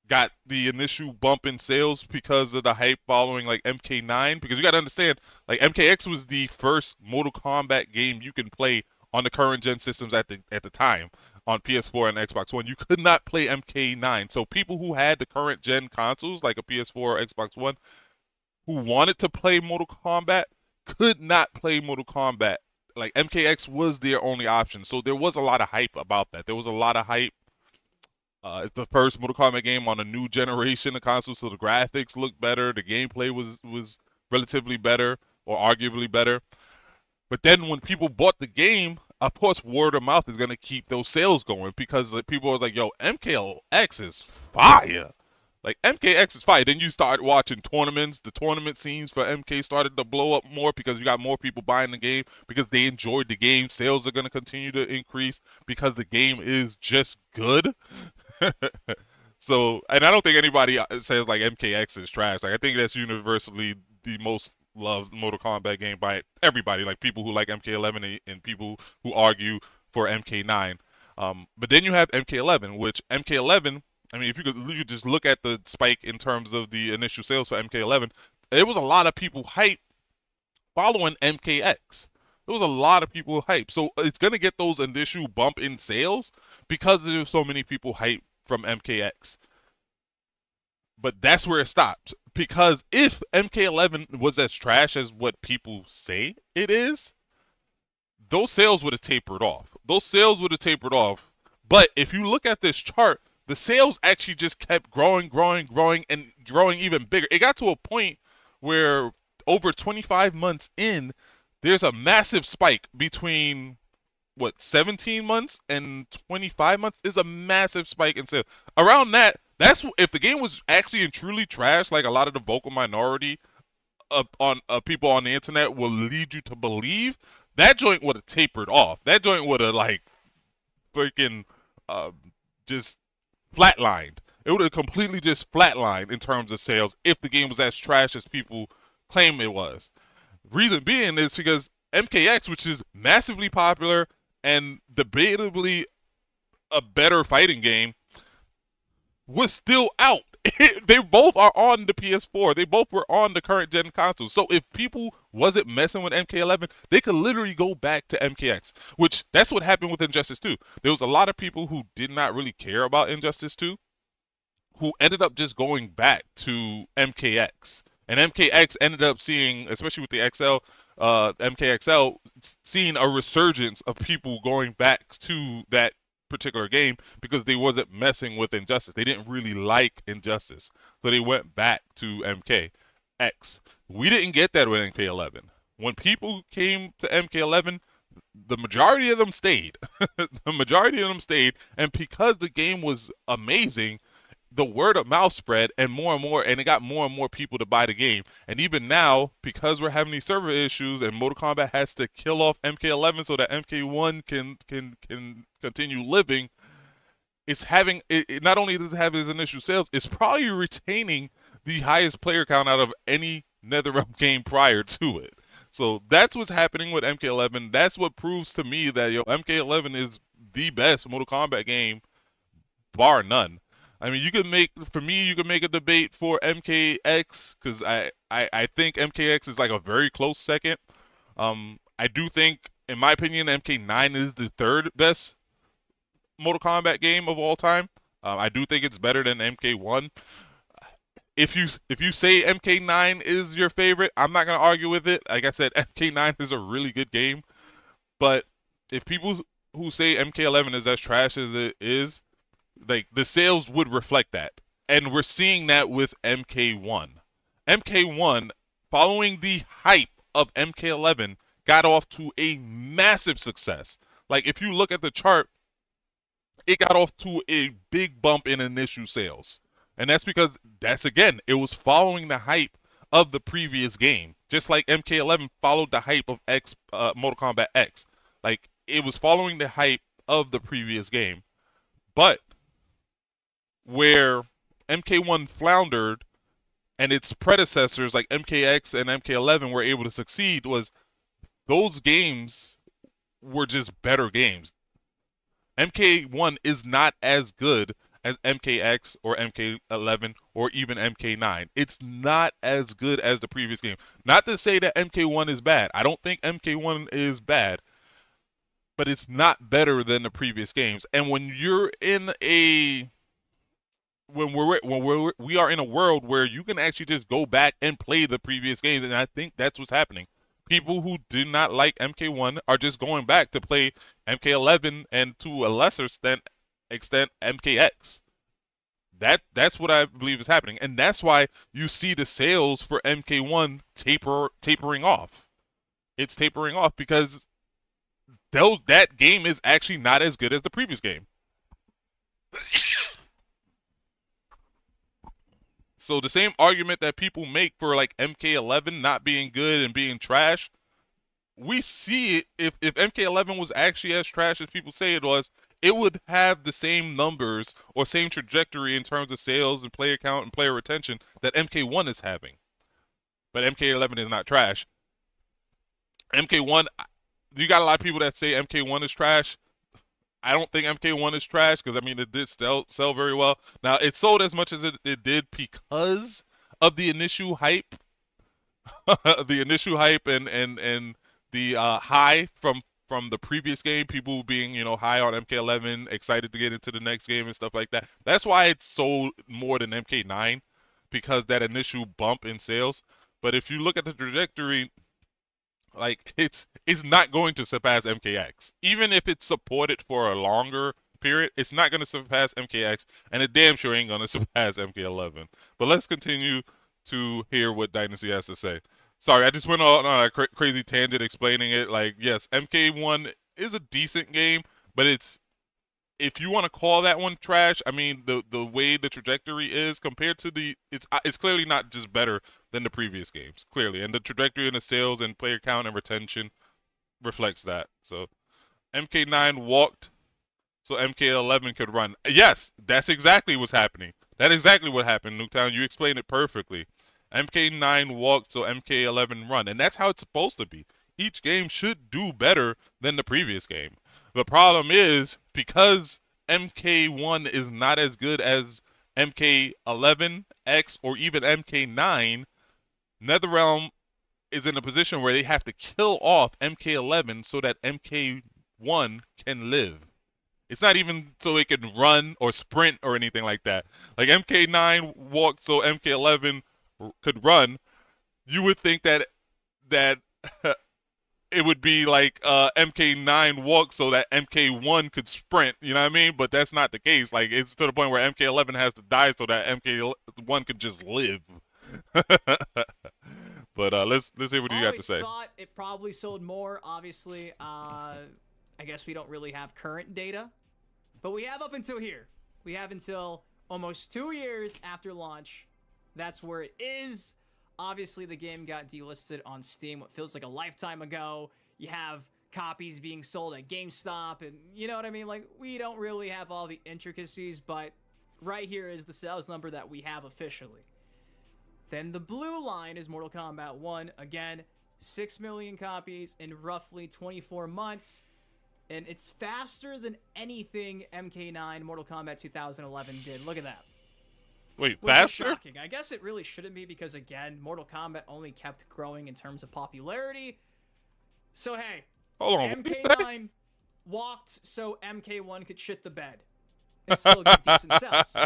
got the initial bump in sales because of the hype following like MK9, because you got to understand like MKX was the first Mortal Kombat game you can play on the current gen systems at the time on PS4 and Xbox One. You could not play MK9. So people who had the current gen consoles like a PS4 or Xbox One who wanted to play Mortal Kombat could not play Mortal Kombat. Like MKX was their only option. So there was a lot of hype about that. There was a lot of hype. It's the first Mortal Kombat game on a new generation of consoles, so the graphics looked better, the gameplay was relatively better or arguably better. But then when people bought the game, of course, word of mouth is going to keep those sales going because people are like, yo, MKX is fire. Like, MKX is fire. Then you start watching tournaments. The tournament scenes for MK started to blow up more because you got more people buying the game because they enjoyed the game. Sales are going to continue to increase because the game is just good. So, and I don't think anybody says, like, MKX is trash. Like, I think that's universally the most loved Mortal Kombat game by everybody, like people who like MK11 and people who argue for MK9. But then you have MK11, which MK11, I mean, if you just look at the spike in terms of the initial sales for MK11, there was a lot of people hype following MKX. There was a lot of people hype. So it's going to get those initial bump in sales because there's so many people hype from MKX. But that's where it stops. Because if MK11 was as trash as what people say it is, those sales would have tapered off. Those sales would have tapered off. But if you look at this chart, the sales actually just kept growing, and growing even bigger. It got to a point where over 25 months in, there's a massive spike between, 17 months and 25 months is a massive spike in sales. Around that, that's if the game was actually and truly trash, like a lot of the vocal minority people on the internet will lead you to believe, that joint would have tapered off. That joint would have like freaking just flatlined. It would have completely just flatlined in terms of sales if the game was as trash as people claim it was. Reason being is because MKX, which is massively popular and debatably a better fighting game, was still out. They both are on the PS4. They both were on the current gen console. So if people wasn't messing with MK11, they could literally go back to MKX, which that's what happened with Injustice 2. There was a lot of people who did not really care about Injustice 2 who ended up just going back to MKX. And MKX ended up seeing, especially with the XL, MKXL, seeing a resurgence of people going back to that particular game because they wasn't messing with Injustice. They didn't really like Injustice. So they went back to MKX. We didn't get that with MK11. When people came to MK11, the majority of them stayed. The majority of them stayed. And because the game was amazing, the word of mouth spread and more, and it got more and more people to buy the game. And even now, because we're having these server issues and Mortal Kombat has to kill off MK11 so that MK1 can continue living, it's having it not only does it have its initial sales, it's probably retaining the highest player count out of any NetherRealm game prior to it. So that's what's happening with MK11. That's what proves to me that MK11 is the best Mortal Kombat game bar none. I mean, you could make a debate for MKX because I think MKX is like a very close second. I do think, in my opinion, MK9 is the third best Mortal Kombat game of all time. I do think it's better than MK1. If you say MK9 is your favorite, I'm not gonna argue with it. Like I said, MK9 is a really good game. But if people who say MK11 is as trash as it is, like the sales would reflect that, and we're seeing that with MK1. MK1, following the hype of MK11, got off to a massive success. Like if you look at the chart, it got off to a big bump in initial sales. And that's because it was following the hype of the previous game. Just like MK11 followed the hype of Mortal Kombat X. Like it was following the hype of the previous game. But where MK1 floundered and its predecessors like MKX and MK11 were able to succeed was those games were just better games. MK1 is not as good as MKX or MK11 or even MK9. It's not as good as the previous game. Not to say that MK1 is bad. I don't think MK1 is bad, but it's not better than the previous games. And when you're in a we are in a world where you can actually just go back and play the previous games, and I think that's what's happening. People who did not like MK1 are just going back to play MK11 and to a lesser extent MKX. That's what I believe is happening, and that's why you see the sales for MK1 tapering off. It's tapering off because that game is actually not as good as the previous game. So the same argument that people make for like MK11 not being good and being trash, we see it. If MK11 was actually as trash as people say it was, it would have the same numbers or same trajectory in terms of sales and player count and player retention that MK1 is having. But MK11 is not trash. MK1, you got a lot of people that say MK1 is trash. I don't think MK1 is trash because, I mean, it did sell very well. Now, it sold as much as it did because of the initial hype. The initial hype and the high from the previous game, people being, high on MK11, excited to get into the next game and stuff like that. That's why it sold more than MK9, because that initial bump in sales. But if you look at the trajectory, like it's not going to surpass MKX. Even if it's supported for a longer period, it's not going to surpass MKX, and it damn sure ain't going to surpass MK11. But let's continue to hear what Dynasty has to say. Sorry, I just went on a crazy tangent explaining it. Like, yes, MK1 is a decent game, but if you want to call that one trash, I mean, the way the trajectory is compared to it's clearly not just better than the previous games, clearly. And the trajectory in the sales and player count and retention reflects that. So MK9 walked so MK11 could run. Yes, that's exactly what's happening. That's exactly what happened, Nuketown. You explained it perfectly. MK9 walked so MK11 run. And that's how it's supposed to be. Each game should do better than the previous game. The problem is, because MK1 is not as good as MK11, X, or even MK9, NetherRealm is in a position where they have to kill off MK11 so that MK1 can live. It's not even so it can run or sprint or anything like that. Like MK9 walked so MK11 could run. You would think that it would be like MK9 walk so that MK1 could sprint, you know what I mean? But that's not the case. Like, it's to the point where MK11 has to die so that MK1 could just live. But let's hear what you got to say. I thought it probably sold more. Obviously, I guess we don't really have current data, but we have up until here. We have until almost 2 years after launch. That's where it is. Obviously, the game got delisted on Steam, what feels like a lifetime ago. You have copies being sold at GameStop, and you know what I mean? Like, we don't really have all the intricacies, but right here is the sales number that we have officially. Then the blue line is Mortal Kombat 1. Again, 6 million copies in roughly 24 months. and it's faster than anything MK9 Mortal Kombat 2011 did. Look at that. Wait, Which is faster? shocking. I guess it really shouldn't be because, again, Mortal Kombat only kept growing in terms of popularity. So, hey, Hold on. what did you say? MK9 walked so MK1 could shit the bed and still get decent sales.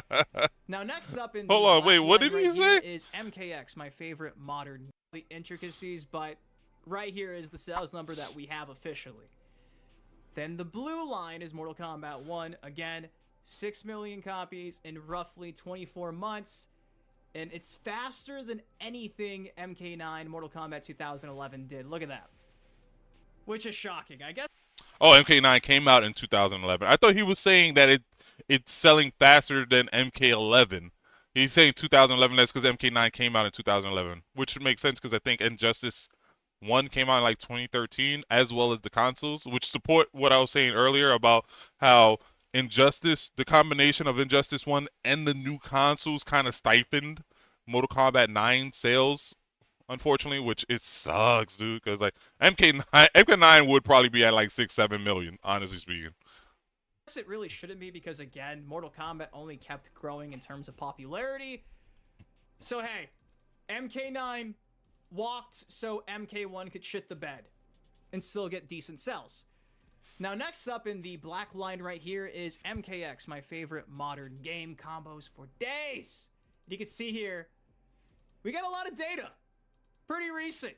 Now, next up in the Hold on, black wait, what line did he right here say? is MKX, my favorite modern intricacies, but right here is the sales number that we have officially. Then the blue line is Mortal Kombat 1. Again, 6 million copies in roughly 24 months. And it's faster than anything MK9 Mortal Kombat 2011 did. Look at that. Which is shocking. I guess. Oh, MK9 came out in 2011. I thought he was saying that it's selling faster than MK11. He's saying 2011. That's because MK9 came out in 2011, which makes sense because I think Injustice 1 came out in like 2013, as well as the consoles, which support what I was saying earlier about how Injustice, the combination of Injustice 1 and the new consoles kind of stifled Mortal Kombat 9 sales, unfortunately, which it sucks, dude, because like MK9 would probably be at like 6-7 million, honestly speaking. It really shouldn't be because, again, Mortal Kombat only kept growing in terms of popularity. So, hey, MK9 walked so MK1 could shit the bed and still get decent sales. Now, next up in the black line right here is MKX, my favorite modern game combos for days. You can see here, we got a lot of data. Pretty recent.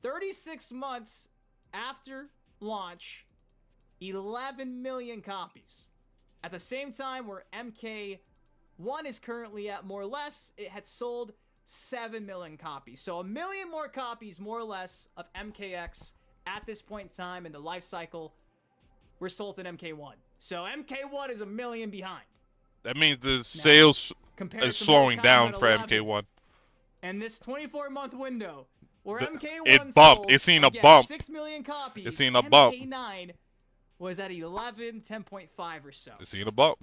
36 months after launch, 11 million copies. At the same time where MK1 is currently at more or less, it had sold 7 million copies. So 1 million more copies, more or less, of MKX at this point in time in the life cycle were sold in MK1. So MK1 is 1 million behind. That means the sales Compared is to slowing Mortal down Kombat for 11. MK1. And this 24-month window where MK1 it bumped. sold, It's seen a again, bump. 6 million copies. It's seen a bump. MK9 was at 11, 10.5 or so. It's seen a bump.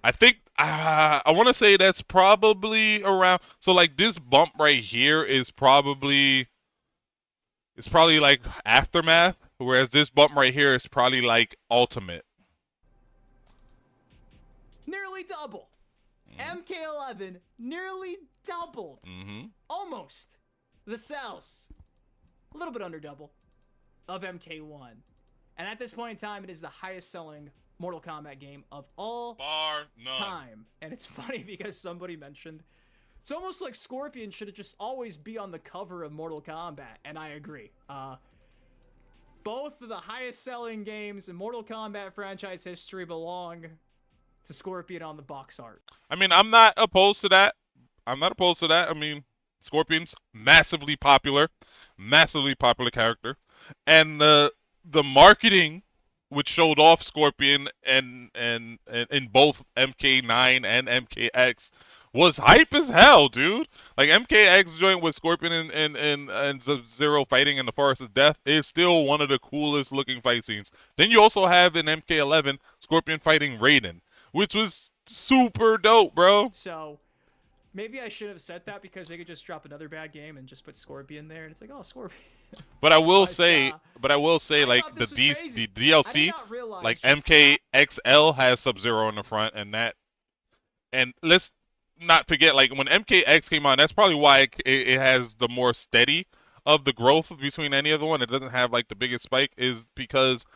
I think I want to say that's probably around. So like this bump right here is probably like Aftermath, whereas this bump right here is probably like Ultimate. Nearly double. MK11 nearly doubled. Almost the sales. A little bit under double of MK1. And at this point in time, it is the highest selling Mortal Kombat game of all Bar none. time. And it's funny because somebody mentioned it's almost like Scorpion should just always be on the cover of Mortal Kombat, and I agree. Both of the highest selling games in Mortal Kombat franchise history belong to Scorpion on the box art. I mean, I'm not opposed to that. I mean, Scorpion's massively popular character, and the marketing which showed off Scorpion and in both MK9 and MKX was hype as hell, dude. Like MKX joint with Scorpion and Sub-Zero fighting in the Forest of Death is still one of the coolest looking fight scenes. Then you also have in MK11 Scorpion fighting Raiden, which was super dope, bro. So maybe I should have said that because they could just drop another bad game and just put Scorpion there, and it's like, oh, Scorpion. But I will say, like thought the this was crazy. the I DLC, did not realize like just MKXL has Sub-Zero in the front, and let's not forget, like when MKX came out, that's probably why it has the more steady of the growth between any other one. It doesn't have like the biggest spike, is because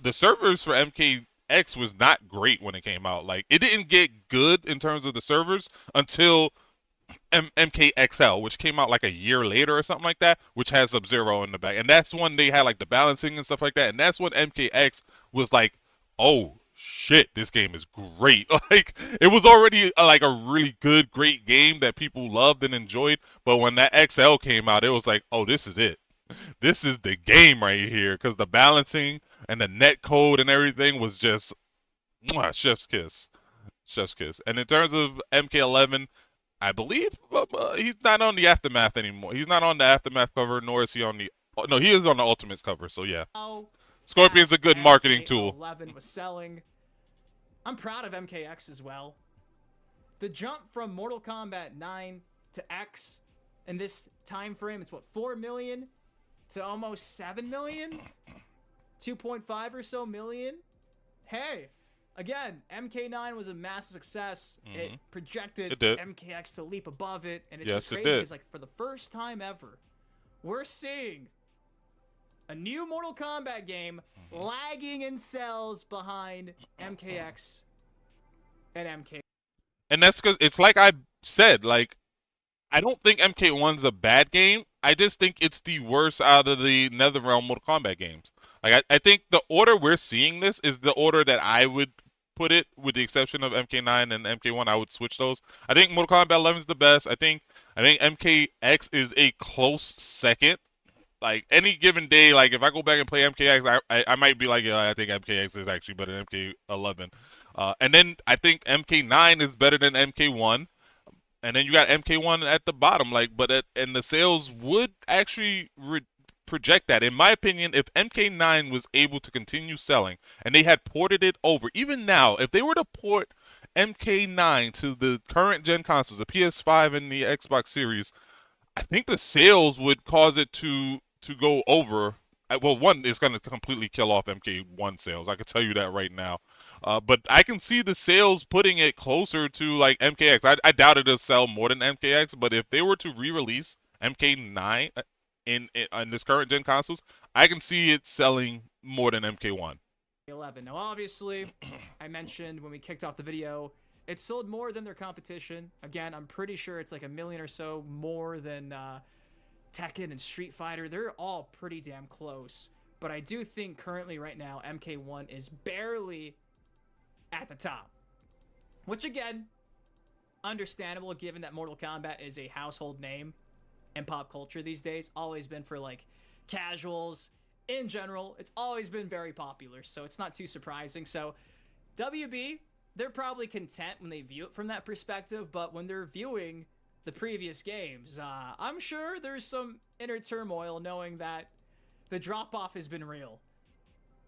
the servers for MKX was not great when it came out. Like it didn't get good in terms of the servers until MKXL, which came out like a year later or something like that, which has Sub-Zero in the back. And that's when they had like the balancing and stuff like that. And that's when MKX was like, oh shit, this game is great. Like it was already like a really good, great game that people loved and enjoyed. But when that XL came out, it was like, oh, this is it. This is the game right here. Because the balancing and the net code and everything was just chef's kiss. Chef's kiss. And in terms of MK11, I believe he's not on the Aftermath anymore. He's not on the Aftermath cover, nor is he on the... No, he is on the Ultimates cover, so yeah. Scorpion's a good marketing tool. 11 was selling. I'm proud of MKX as well. The jump from Mortal Kombat 9 to X in this time frame, it's what, 4 million to almost 7 million? 2.5 or so million. Hey, again, MK9 was a massive success. It projected It did. MKX to leap above it, and it's Yes, just it crazy. did. It's like for the first time ever, we're seeing a new Mortal Kombat game lagging in sales behind MKX and MK. And that's because it's like I said, like, I don't think MK1's a bad game. I just think it's the worst out of the NetherRealm Mortal Kombat games. Like, I think the order we're seeing this is the order that I would put it, with the exception of MK9 and MK1. I would switch those. I think Mortal Kombat 11 is the best. I think MKX is a close second. Like, any given day, like, if I go back and play MKX, I might be like, yeah, I think MKX is actually better than MK11. And then I think MK9 is better than MK1. And then you got MK1 at the bottom, like, and the sales would actually project that. In my opinion, if MK9 was able to continue selling and they had ported it over, even now, if they were to port MK9 to the current gen consoles, the PS5 and the Xbox Series, I think the sales would cause it to go over. Well, one, it's going to completely kill off MK1 sales. I can tell you that right now. But I can see the sales putting it closer to like MKX. I doubt it'll sell more than MKX, but if they were to re-release MK9 in this current gen consoles, I can see it selling more than MK1. 11. Now, obviously, I mentioned when we kicked off the video, it sold more than their competition. Again, I'm pretty sure it's like 1 million or so more than Tekken and Street Fighter. They're all pretty damn close. But I do think currently right now, MK1 is barely at the top. Which again, understandable given that Mortal Kombat is a household name in pop culture these days. Always been for like casuals. In general, it's always been very popular. So it's not too surprising. So WB, they're probably content when they view it from that perspective. But when they're viewing the previous games, I'm sure there's some inner turmoil knowing that the drop-off has been real.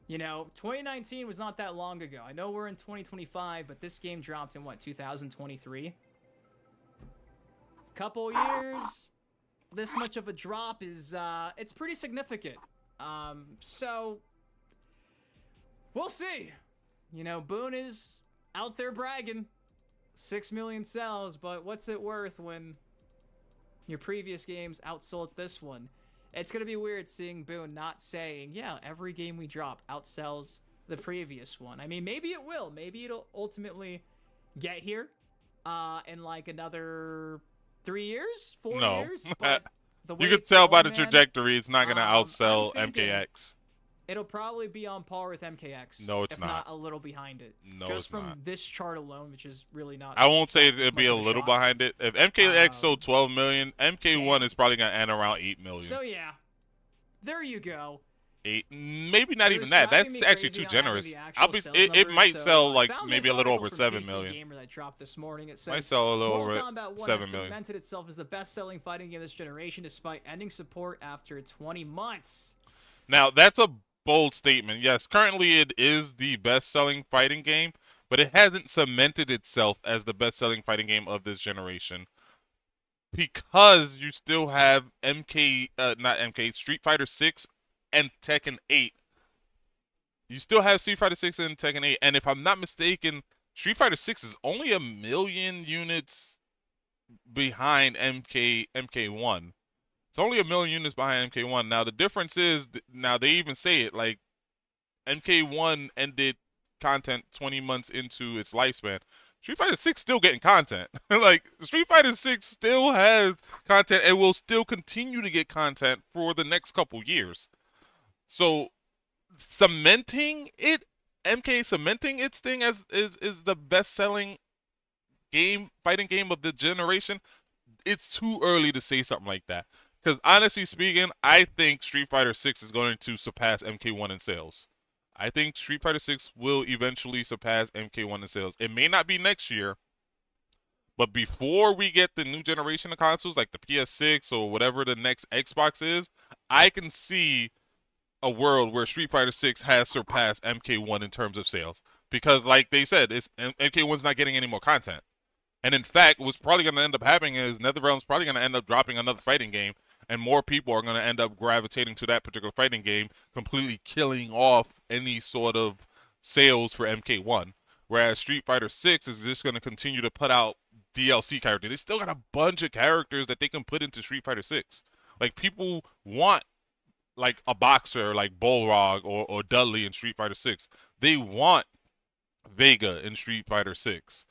You know, 2019 was not that long ago. I know we're in 2025, but this game dropped in, what, 2023? Couple years, this much of a drop is, it's pretty significant. So, we'll see. You know, Boone is out there bragging. 6 million sales, but what's it worth when your previous games outsold this one? It's going to be weird seeing Boone not saying, yeah, every game we drop outsells the previous one. I mean, maybe it will. Maybe it'll ultimately get here in like another 3 years, 4 years. But the way You could it's tell by going, the man, trajectory it's not going to outsell I'm thinking MKX. it'll probably be on par with MKX. No, it's if not. a little behind it. No, Just it's from not. this chart alone, which is really not. I won't say it'll be much a of a little shock. behind it. If MKX sold 12 million, MK1 damn. is probably going to end around 8 million. So yeah, there you go. 8, maybe not It even was that. driving That's me actually crazy too not having generous. the actual sales It numbers, might so sell I like found maybe this a little article over from 7 PC million. Gamer that dropped this morning. It says Might sell a little Mortal over Kombat 1 7 has million. cemented itself as the best-selling fighting game this generation, despite ending support after 20 months. Now, that's a bold statement. Yes, currently it is the best-selling fighting game, but it hasn't cemented itself as the best-selling fighting game of this generation. Because you still have Street Fighter 6 and Tekken 8. You still have Street Fighter 6 and Tekken 8, and if I'm not mistaken, Street Fighter 6 is only 1 million units behind MK1. It's only 1 million units behind MK1. Now the difference is, now they even say it, like MK1 ended content 20 months into its lifespan. Street Fighter 6 still getting content. Like Street Fighter 6 still has content and will still continue to get content for the next couple years. So cementing its thing as is the best-selling fighting game of the generation, it's too early to say something like that. Because honestly speaking, I think Street Fighter 6 is going to surpass MK1 in sales. I think Street Fighter 6 will eventually surpass MK1 in sales. It may not be next year, but before we get the new generation of consoles like the PS6 or whatever the next Xbox is, I can see a world where Street Fighter 6 has surpassed MK1 in terms of sales. Because like they said, MK1's not getting any more content. And in fact, what's probably going to end up happening is NetherRealm's probably going to end up dropping another fighting game, and more people are going to end up gravitating to that particular fighting game, completely killing off any sort of sales for MK1. Whereas Street Fighter 6 is just going to continue to put out DLC characters. They still got a bunch of characters that they can put into Street Fighter 6. Like, people want like a boxer like Balrog or Dudley in Street Fighter 6. They want Vega in Street Fighter 6.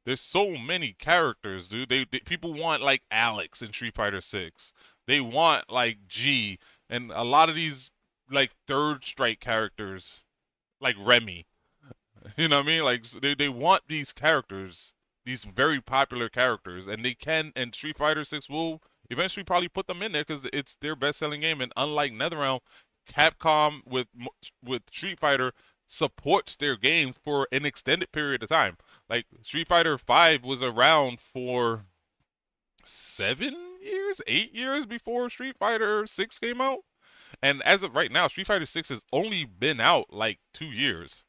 There's so many characters, dude. People want like Alex in Street Fighter 6. They want like G and a lot of these like third strike characters like Remy. You know what I mean? Like they want these characters, these very popular characters, and they can, and Street Fighter 6 will eventually probably put them in there because it's their best-selling game. And unlike NetherRealm, Capcom with Street Fighter supports their game for an extended period of time. Like Street Fighter 5 was around for 7 years, 8 years before Street Fighter 6 came out. And as of right now, Street Fighter 6 has only been out like 2 years.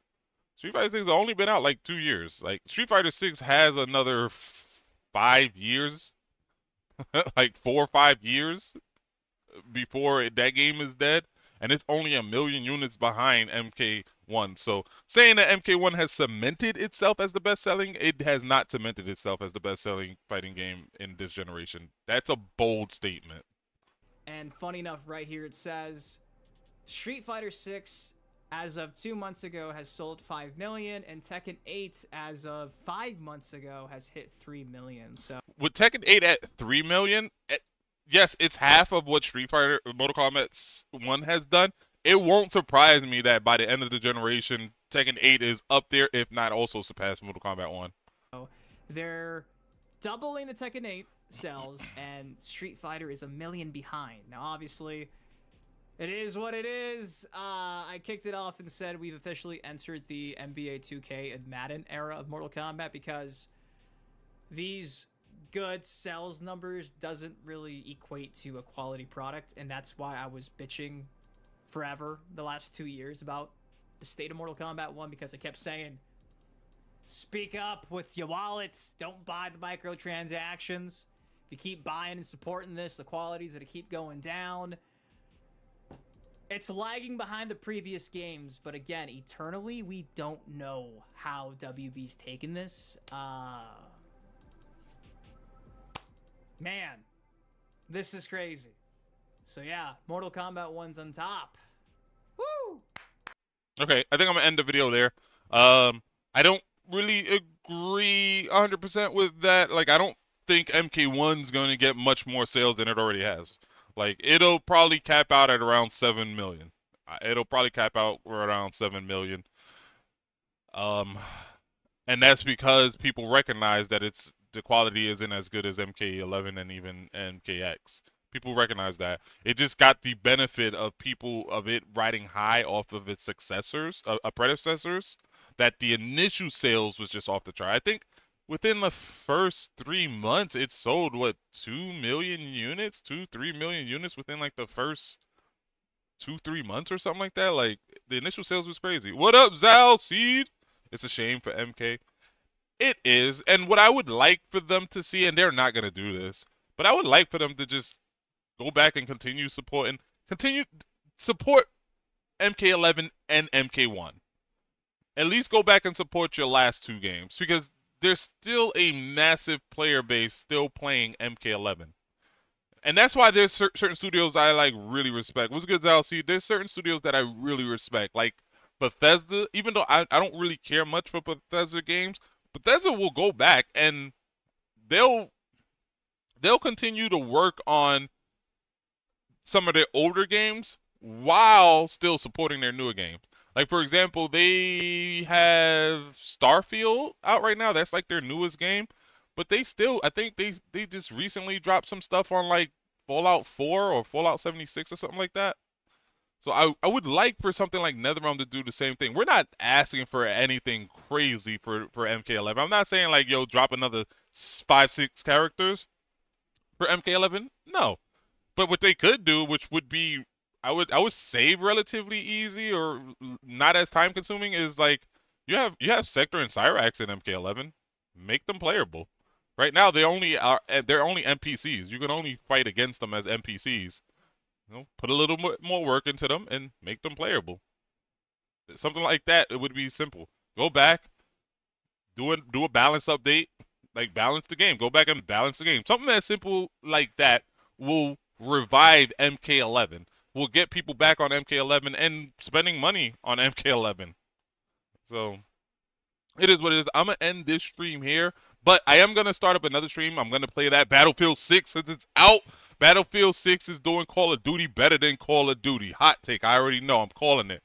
Street Fighter 6 has only been out like 2 years. Like Street Fighter 6 has another 5 years, like 4 or 5 years before that game is dead, and it's only 1 million units behind MK1. So saying that MK1 has cemented itself as the best-selling, it has not cemented itself as the best-selling fighting game in this generation. That's a bold statement. And funny enough, right here it says Street Fighter 6 as of 2 months ago has sold 5 million, and Tekken 8 as of 5 months ago has hit 3 million. So with Tekken 8 at 3 million, yes, it's half of what Street Fighter Mortal Kombat 1 has done. It won't surprise me that by the end of the generation, Tekken 8 is up there, if not also surpass Mortal Kombat 1. they're doubling the Tekken 8 sales, and Street Fighter is 1 million behind. Now, obviously, it is what it is. I kicked it off and said we've officially entered the NBA 2K and Madden era of Mortal Kombat because these good sales numbers doesn't really equate to a quality product, and that's why I was bitching forever the last 2 years about the state of Mortal Kombat 1, because I kept saying, speak up with your wallets, don't buy the microtransactions. If you keep buying and supporting this, the quality's gonna keep going down. It's lagging behind the previous games, but again, eternally, we don't know how WB's taken this. Man, this is crazy. So yeah, Mortal Kombat 1's on top. Woo! Okay, I think I'm gonna end the video there. I don't really agree 100% with that. Like, I don't think MK1's gonna get much more sales than it already has. Like, it'll probably cap out at around 7 million. It'll probably cap out around 7 million. And that's because people recognize that the quality isn't as good as MK11 and even MKX. People recognize that. It just got the benefit of it riding high off of its predecessors, that the initial sales was just off the chart. I think within the first 3 months, it sold, 2 million units? 3 million units within, like, the first 2-3 months or something like that? Like, the initial sales was crazy. What up, Zal Seed? It's a shame for MK. It is. And what I would like for them to see, and they're not going to do this, but I would like for them to just go back and continue support MK11 and MK1. At least go back and support your last 2 games, because there's still a massive player base still playing MK11. And that's why there's certain studios I like really respect. What's good, Zal? There's certain studios that I really respect, like Bethesda. Even though I don't really care much for Bethesda games, Bethesda will go back and they'll continue to work on some of their older games while still supporting their newer games. Like, for example, they have Starfield out right now. That's like their newest game. But they still, I think they just recently dropped some stuff on like Fallout 4 or Fallout 76 or something like that. So I would like for something like NetherRealm to do the same thing. We're not asking for anything crazy for MK11. I'm not saying like, yo, drop another 5-6 characters for MK11. No. But what they could do, which would be, I would say relatively easy or not as time consuming, is like you have Sector and Cyrax in MK11. Make them playable. Right now, they're only NPCs. You can only fight against them as NPCs. You know, put a little more work into them and make them playable. Something like that, it would be simple. Go back, do a balance update, like balance the game. Go back and balance the game. Something as simple like that will revive MK11. Will get people back on MK11 and spending money on MK11. So it is what it is. I'm gonna end this stream here, but I am gonna start up another stream. I'm gonna play that Battlefield 6 since it's out. Battlefield 6 is doing Call of Duty better than Call of Duty. Hot take. I already know. I'm calling it.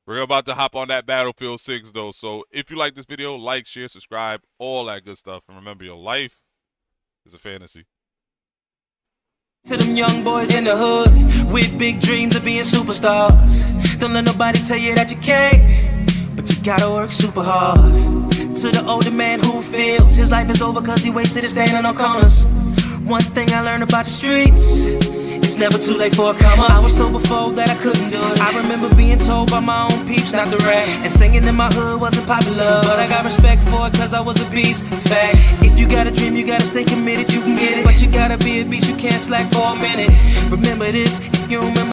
We're about to hop on that Battlefield 6 though. So if you like this video, like, share, subscribe, all that good stuff. And remember, your life is a fantasy. To them young boys in the hood with big dreams of being superstars. Don't let nobody tell you that you can't, but you gotta work super hard. To the older man who feels his life is over cause he wasted it standing on corners. One thing I learned about the streets, it's never too late for a come up. I was told before that I couldn't do it. I remember being told by my own peeps not to rap, and singing in my hood wasn't popular, but I got respect for it cause I was a beast. Facts. If you got a dream, you gotta stay committed, you can get it, but you gotta be a beast, you can't slack for a minute. Remember this, if you remember